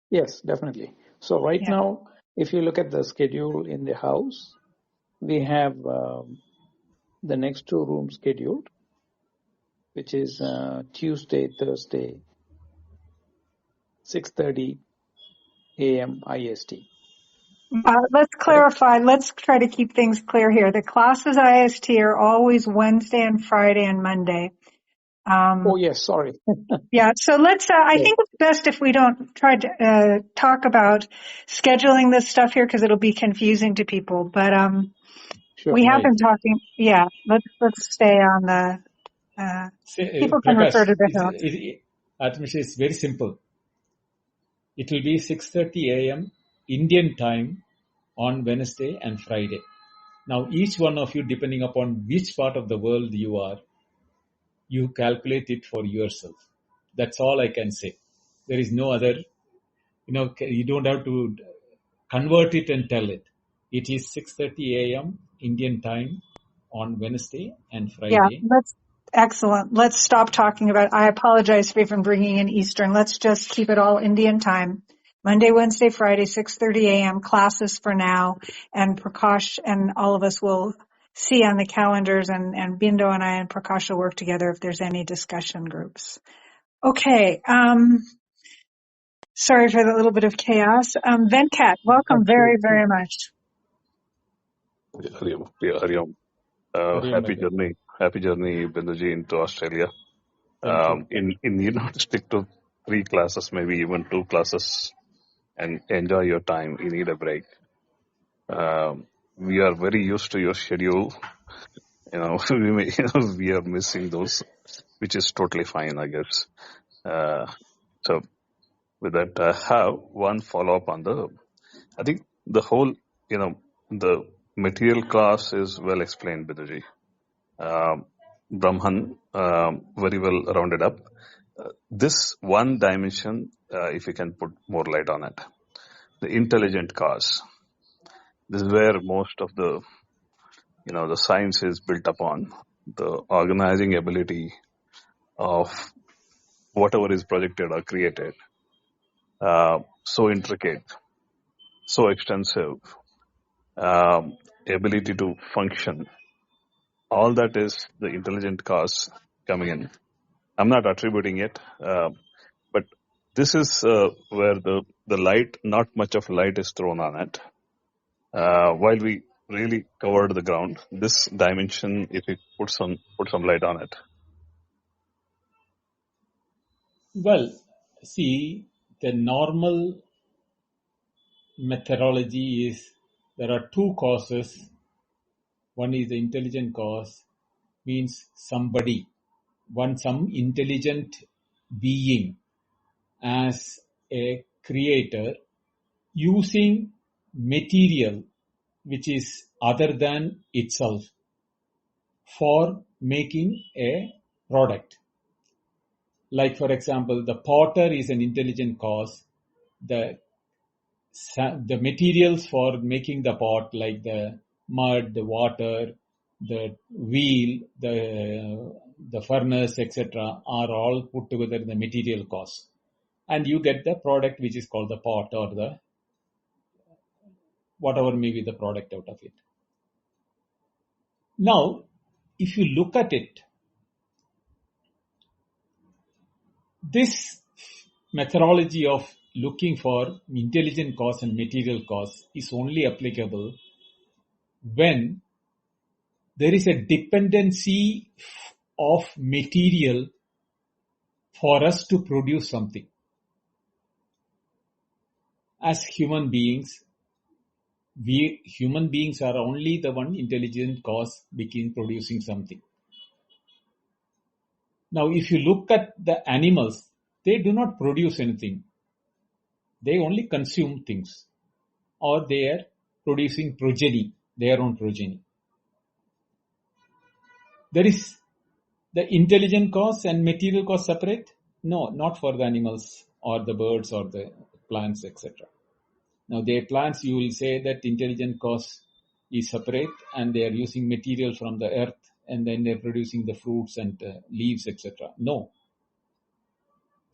Yes, definitely. So right now, if you look at the schedule in the house, we have the next 2 rooms scheduled, which is Tuesday, Thursday, 6:30 a.m. IST. Let's clarify. Let's try to keep things clear here. The classes IST are always Wednesday and Friday and Monday. Oh, yes. Sorry. Yeah. So let's, I think it's best if we don't try to talk about scheduling this stuff here because it'll be confusing to people. But we have been talking. Yeah. Let's stay on the, people can Prakash, refer to the hills. Atmish, it's very simple. It will be 6:30 a.m. Indian time on Wednesday and Friday. Now, each one of you, depending upon which part of the world you are, you calculate it for yourself. That's all I can say. There is no other, you don't have to convert it and tell it. It is 6:30 a.m. Indian time on Wednesday and Friday. Yeah, excellent. Let's stop talking about, I apologize for even bringing in Eastern. Let's just keep it all Indian time. Monday, Wednesday, Friday, 6:30 a.m. classes for now. And Prakash and all of us will see on the calendars, and Bindo and I and Prakash will work together if there's any discussion groups. Okay. Sorry for the little bit of chaos. Venkat, welcome very, very much. Hariom. Happy journey, Binduji, into Australia. You need not stick to 3 classes, maybe even 2 classes, and enjoy your time. You need a break. We are very used to your schedule. We are missing those, which is totally fine, I guess. So with that, I have one follow-up on I think the whole, the material class is well explained, Binduji. Brahman, very well rounded up. This one dimension, if you can put more light on it, the intelligent cause. This is where most of the, the science is built upon. The organizing ability of whatever is projected or created. So intricate, so extensive, ability to function. All that is the intelligent cause coming in. I'm not attributing it, but this is where the light, not much of light is thrown on it. While we really covered the ground, this dimension, if we put some light on it. Well, see, the normal methodology is there are two causes. One is the intelligent cause, means somebody, some intelligent being as a creator using material which is other than itself for making a product. Like for example, the potter is an intelligent cause. The materials for making the pot, like the mud, the water, the wheel, the furnace, etc., are all put together in the material cause. And you get the product which is called the pot, or the whatever may be the product out of it. Now, if you look at it, this methodology of looking for intelligent cause and material cause is only applicable when there is a dependency of material for us to produce something. As human beings, we human beings are only the one intelligent cause begin producing something. Now, if you look at the animals, they do not produce anything. They only consume things, or they are producing progeny, their own progeny. There is the intelligent cause and material cause separate? No, not for the animals or the birds or the plants, etc. Now, the plants, you will say that intelligent cause is separate and they are using material from the earth and then they are producing the fruits and leaves, etc. No.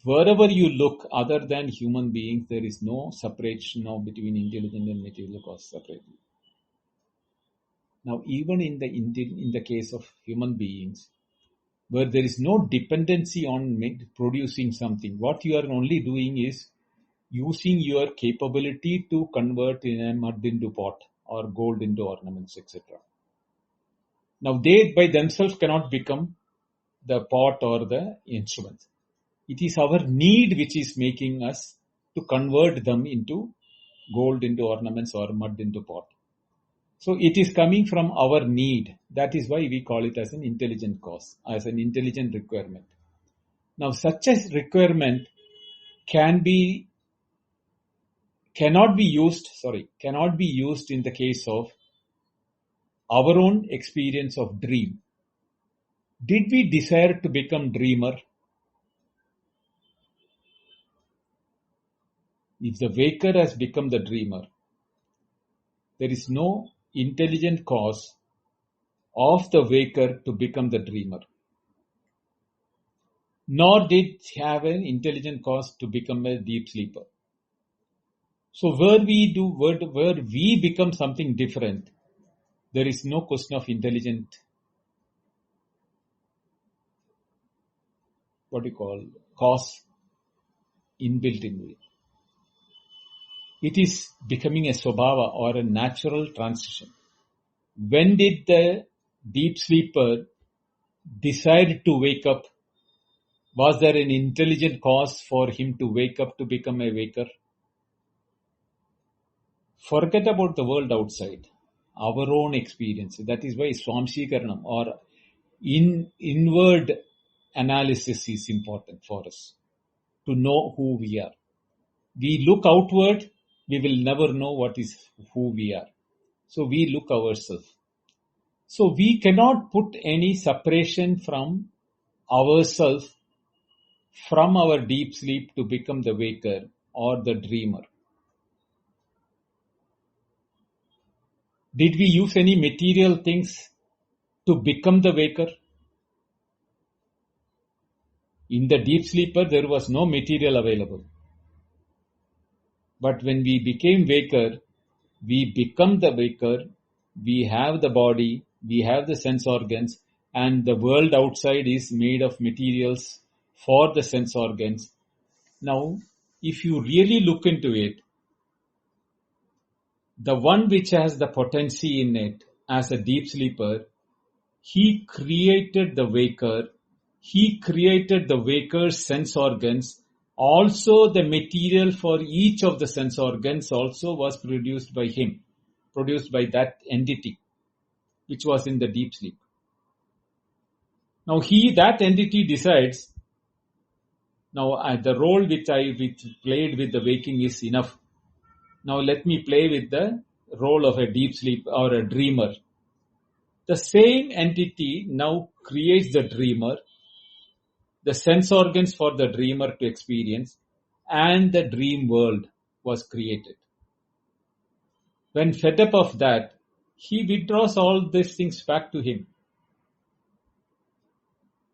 Wherever you look, other than human beings, there is no separation between intelligent and material cause separately. Now, even in the case of human beings, where there is no dependency on producing something, what you are only doing is using your capability to convert in a mud into pot or gold into ornaments, etc. Now, they by themselves cannot become the pot or the instrument. It is our need which is making us to convert them into gold into ornaments or mud into pot. So it is coming from our need. That is why we call it as an intelligent cause, as an intelligent requirement. Now, such a requirement cannot be used in the case of our own experience of dream. Did we desire to become dreamer? If the waker has become the dreamer, there is no intelligent cause of the waker to become the dreamer. Nor did have an intelligent cause to become a deep sleeper. So where we become something different, there is no question of intelligent, cause inbuilt in it. It is becoming a swabhava or a natural transition. When did the deep sleeper decide to wake up? Was there an intelligent cause for him to wake up to become a waker? Forget about the world outside, our own experience. That is why Swamshikaranam or inward analysis is important for us to know who we are. We look outward, we will never know who we are. So we look ourselves. So we cannot put any separation from ourselves, from our deep sleep to become the waker or the dreamer. Did we use any material things to become the waker? In the deep sleeper, there was no material available. But when we became waker, we become the waker, we have the body, we have the sense organs, and the world outside is made of materials for the sense organs. Now, if you really look into it, the one which has the potency in it as a deep sleeper, he created the waker, he created the waker's sense organs Also, the material for each of the sense organs also was produced by him, produced by that entity, which was in the deep sleep. Now that entity decides, now the role which I played with the waking is enough. Now let me play with the role of a deep sleep or a dreamer. The same entity now creates the dreamer, the sense organs for the dreamer to experience, and the dream world was created. When fed up of that, he withdraws all these things back to him.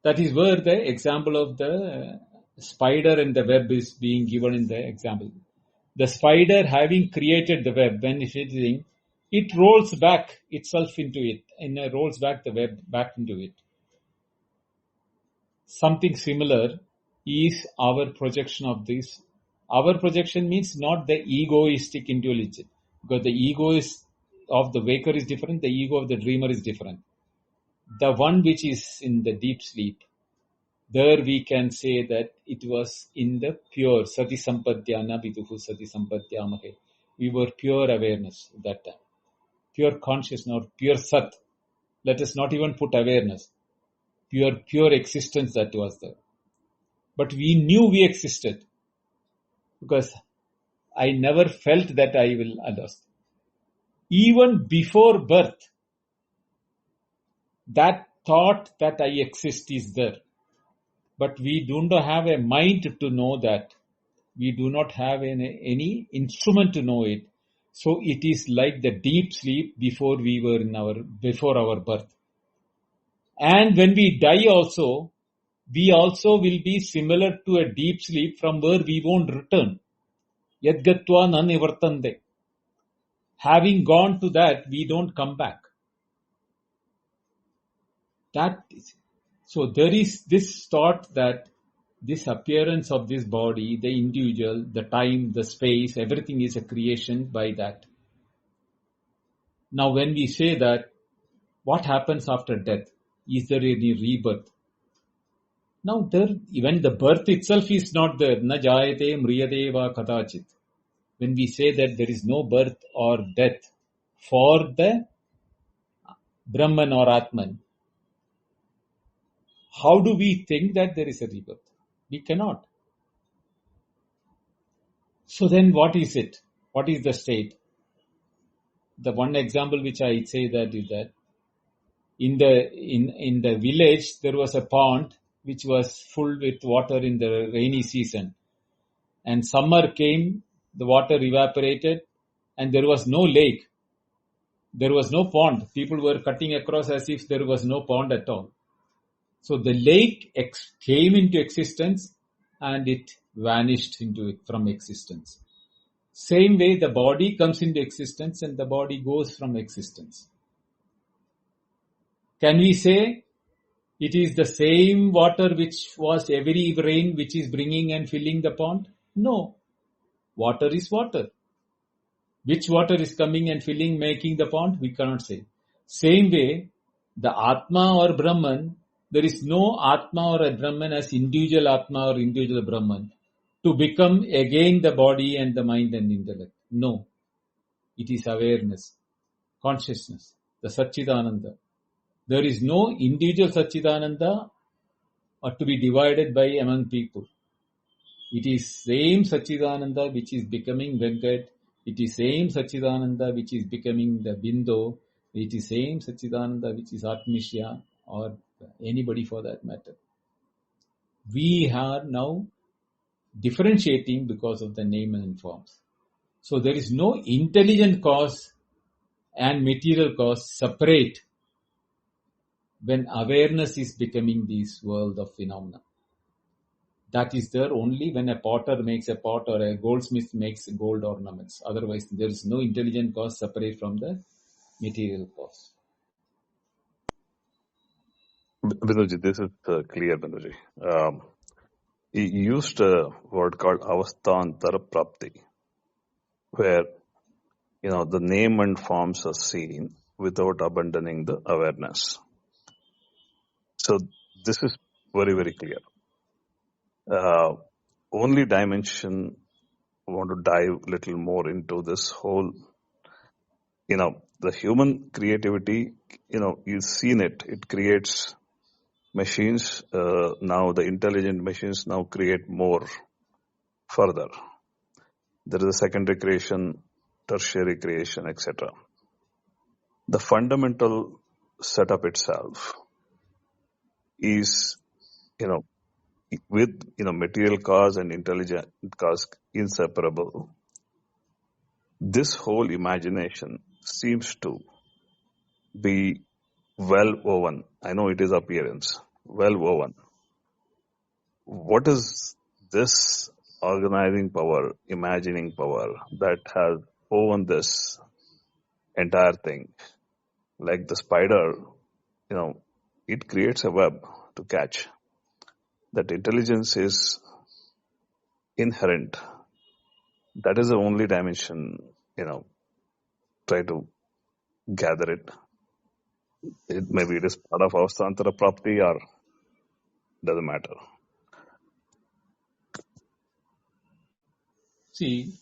That is where the example of the spider and the web is being given in the example. The spider, having created the web, when it rolls back itself into it and rolls back the web back into it. Something similar is our projection of this. Our projection means not the egoistic intelligence, because the ego is of the waker is different, the ego of the dreamer is different. The one which is in the deep sleep, there we can say that it was in the pure sati sampadhyana viduhu sati sampadhyamahe. We were pure awareness at that time. Pure consciousness, pure sat. Let us not even put awareness. Pure existence that was there. But we knew we existed, because I never felt that I will lost. Even before birth, that thought that I exist is there. But we do not have a mind to know that. We do not have any instrument to know it. So it is like the deep sleep before our birth. And when we die also, we also will be similar to a deep sleep from where we won't return. Yad gatva na nivartande. Having gone to that, we don't come back. So there is this thought that this appearance of this body, the individual, the time, the space, everything is a creation by that. Now when we say that, what happens after death? Is there any rebirth? Now even the birth itself is not there. Na jayate mriyate va kadachit. When we say that there is no birth or death for the Brahman or Atman, how do we think that there is a rebirth? We cannot. So then what is it? What is the state? The one example which I say that is that in the village there was a pond which was full with water in the rainy season. And summer came, the water evaporated, and there was no lake. There was no pond. People were cutting across as if there was no pond at all. So the lake came into existence and it vanished from existence. Same way the body comes into existence and the body goes from existence. Can we say it is the same water which was every rain which is bringing and filling the pond? No. Water is water. Which water is coming and filling, making the pond? We cannot say. Same way, the Atma or Brahman, there is no Atma or a Brahman as individual Atma or individual Brahman to become again the body and the mind and intellect. No. It is awareness, consciousness, the Satchidananda. There is no individual Satchidananda or to be divided by among people. It is same Satchidananda which is becoming Venkat. It is same Satchidananda which is becoming the Bindo. It is same Satchidananda which is Atmishya or anybody for that matter. We are now differentiating because of the name and forms. So there is no intelligent cause and material cause separate when awareness is becoming this world of phenomena. That is there only when a potter makes a pot or a goldsmith makes gold ornaments. Otherwise, there is no intelligent cause separate from the material cause. Binduji, this is clear, Binduji. He used a word called avastantara prapti, where the name and forms are seen without abandoning the awareness. So this is very, very clear. only dimension I want to dive a little more into this whole, the human creativity, you've seen it. It creates machines. Now the intelligent machines now create more further. There is a secondary creation, tertiary creation, etc. The fundamental setup itself is, with, material cause and intelligent cause inseparable. This whole imagination seems to be well woven. I know it is appearance, well woven. What is this organizing power, imagining power that has woven this entire thing? Like the spider, it creates a web to catch. That intelligence is inherent. That is the only dimension, try to gather it. Maybe it is part of avastantara prapti or doesn't matter. See,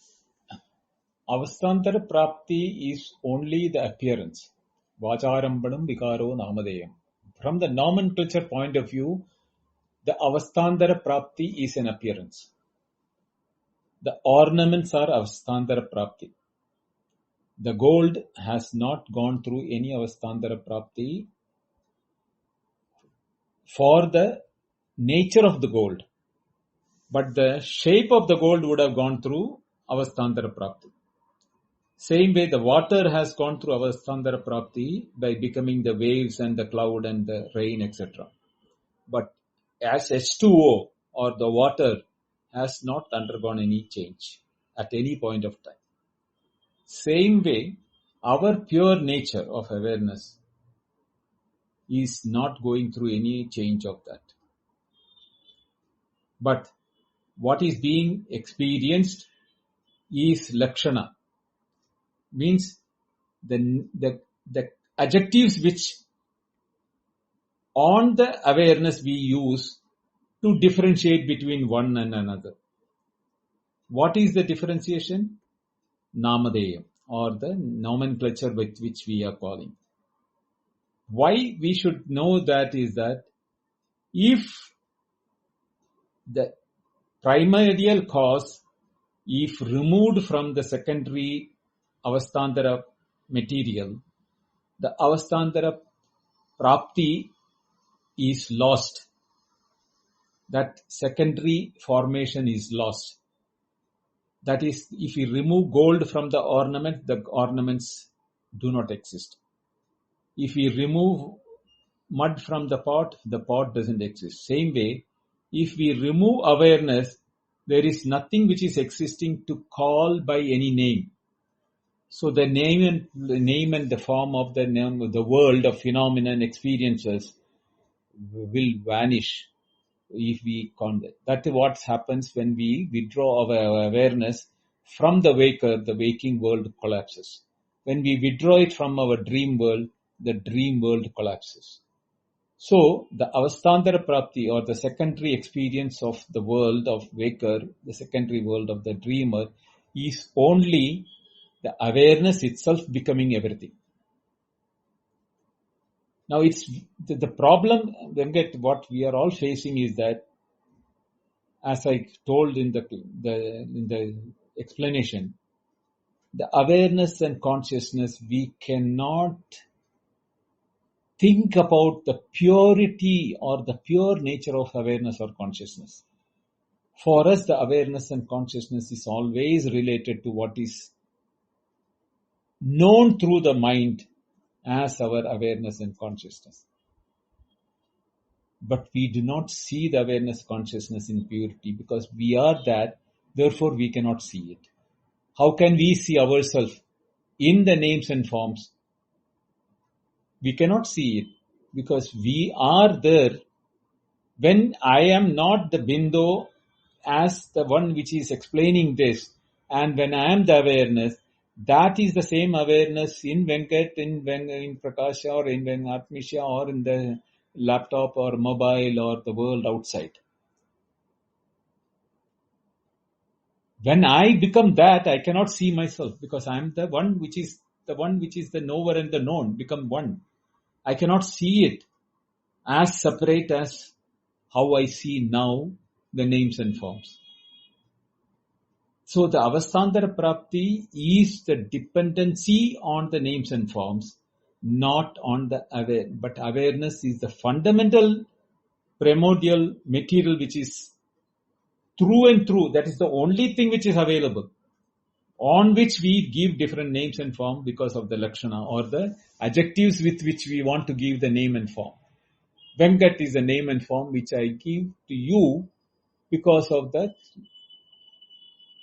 avastantara prapti is only the appearance. Vacharambanam vikaro namadeyam. From the nomenclature point of view, the avastantara prapti is an appearance. The ornaments are avastantara prapti. The gold has not gone through any avastantara prapti for the nature of the gold. But the shape of the gold would have gone through avastantara prapti. Same way the water has gone through avastantara prapti by becoming the waves and the cloud and the rain, etc. But as H2O or the water has not undergone any change at any point of time. Same way, our pure nature of awareness is not going through any change of that. But what is being experienced is lakshana, means the adjectives which on the awareness we use to differentiate between one and another. What is the differentiation? Namadeyam, or the nomenclature with which we are calling. Why we should know that is that if the primordial cause, if removed from the secondary avastantara material, the avastantara prapti is lost. That secondary formation is lost. That is, if we remove gold from the ornament, the ornaments do not exist. If we remove mud from the pot doesn't exist. Same way, if we remove awareness, there is nothing which is existing to call by any name. So the name and the form of the name of the world of phenomena and experiences will vanish if we count that. That is what happens when we withdraw our awareness from the waker. The waking world collapses. When we withdraw it from our dream world, the dream world collapses. So the avastantara prapti, or the secondary experience of the world of waker, the secondary world of the dreamer, is only the awareness itself becoming everything. Now it's the problem, Venkat, what we are all facing is that, as I told in the explanation, the awareness and consciousness, we cannot think about the purity or the pure nature of awareness or consciousness. For us, the awareness and consciousness is always related to what is known through the mind as our awareness and consciousness. But we do not see the awareness consciousness in purity because we are that, therefore we cannot see it. How can we see ourselves in the names and forms? We cannot see it because we are there. When I am not the bindu as the one which is explaining this, and when I am the awareness, that is the same awareness in Venkat, in Prakasha, or in Atmisha, or in the laptop or mobile or the world outside. When I become that, I cannot see myself because I am the one which is the knower and the known become one. I cannot see it as separate as how I see now the names and forms. So the avastantara prapti is the dependency on the names and forms, not on the aware. But awareness is the fundamental primordial material which is through and through. That is the only thing which is available, on which we give different names and form because of the lakshana or the adjectives with which we want to give the name and form. Venkat is a name and form which I give to you because of the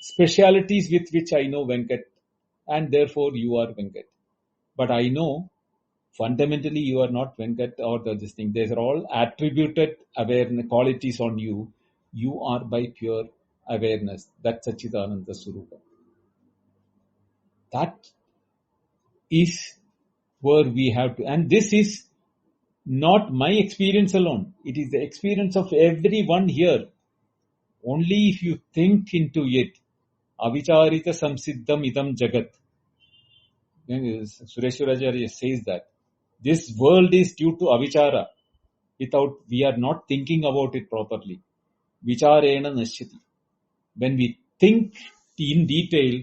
specialities with which I know Venkat, and therefore you are Venkat. But I know fundamentally you are not Venkat or this thing. These are all attributed awareness qualities on you. You are by pure awareness. That's Satchidananda Swarupa. That is where we have to, and this is not my experience alone. It is the experience of everyone here. Only if you think into it. Avicharita samsiddham idam jagat. Sureshwaracharya says that this world is due to avichara. We are not thinking about it properly. Vicharena nashyati. When we think in detail,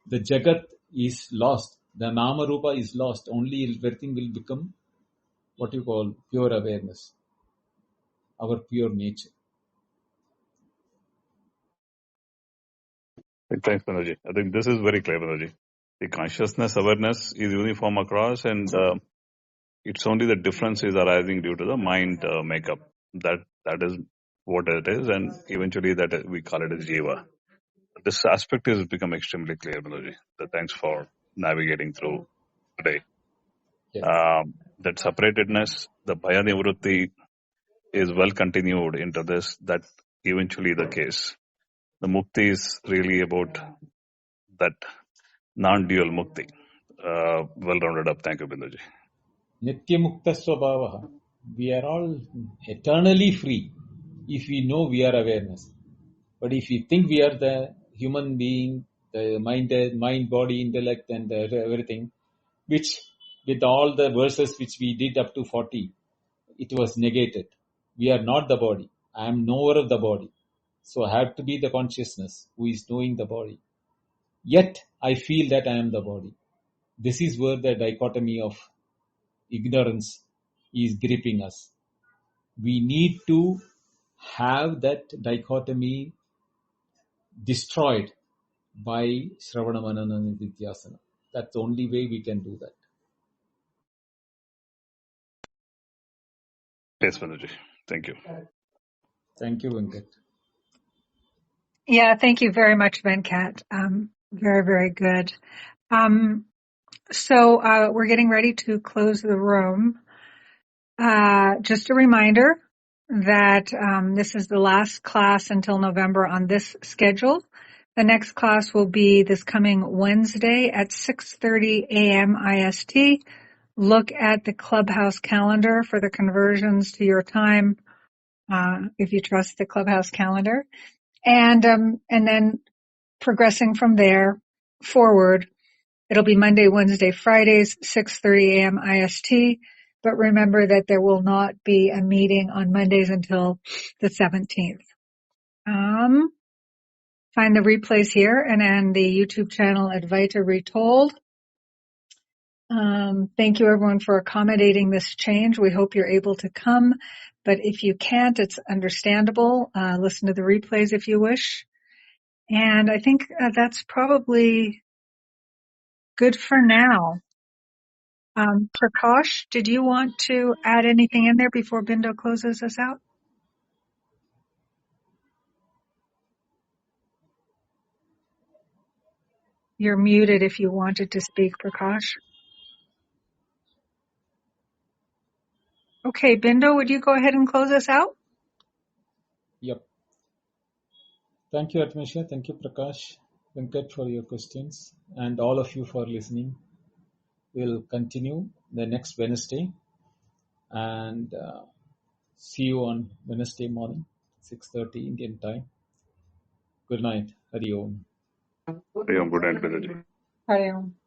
the jagat is lost. The nama rupa is lost. Only everything will become what you call pure awareness, our pure nature. Thanks, Banerjee. I think this is very clear, Banerjee. The consciousness awareness is uniform across, and it's only the difference is arising due to the mind makeup. That is what it is, and eventually that we call it as jiva. This aspect has become extremely clear, Banerjee. So thanks for navigating through today. Yes. That separatedness, the bhaya nivrutti is well continued into this. That eventually the case. The mukti is really about that non-dual mukti. Well rounded up. Thank you, Binduji. Nitya mukta swabhavaha. We are all eternally free if we know we are awareness. But if we think we are the human being, the mind, body, intellect, and everything, which with all the verses which we did up to 40, it was negated. We are not the body. I am knower of the body. So I have to be the consciousness who is knowing the body. Yet I feel that I am the body. This is where the dichotomy of ignorance is gripping us. We need to have that dichotomy destroyed by Shravana Manana Nidhyasana. That's the only way we can do that. Yes, Binduji. Thank you. Thank you, Venkat. Yeah, thank you very much, Venkat. Very, very good. So we're getting ready to close the room. Just a reminder that this is the last class until November on this schedule. The next class will be this coming Wednesday at 6:30 a.m. IST. Look at the Clubhouse calendar for the conversions to your time, if you trust the Clubhouse calendar. And then progressing from there forward, it'll be Monday, Wednesday, Fridays, 6:30 a.m. IST. But remember that there will not be a meeting on Mondays until the 17th. Find the replays here and on the YouTube channel Advaita Retold. Thank you everyone for accommodating this change. We hope you're able to come, but if you can't, it's understandable. Listen to the replays if you wish. And I think that's probably good for now. Prakash, did you want to add anything in there before Bindo closes us out? You're muted if you wanted to speak, Prakash. Okay, Bindo, would you go ahead and close us out? Yep. Thank you, Atmisha. Thank you, Prakash. Venkat, for your questions, and all of you for listening. We'll continue the next Wednesday, and see you on Wednesday morning, 6:30 Indian time. Good night. Hari Om. Hari Om. Good night, Vijay. Hari Om.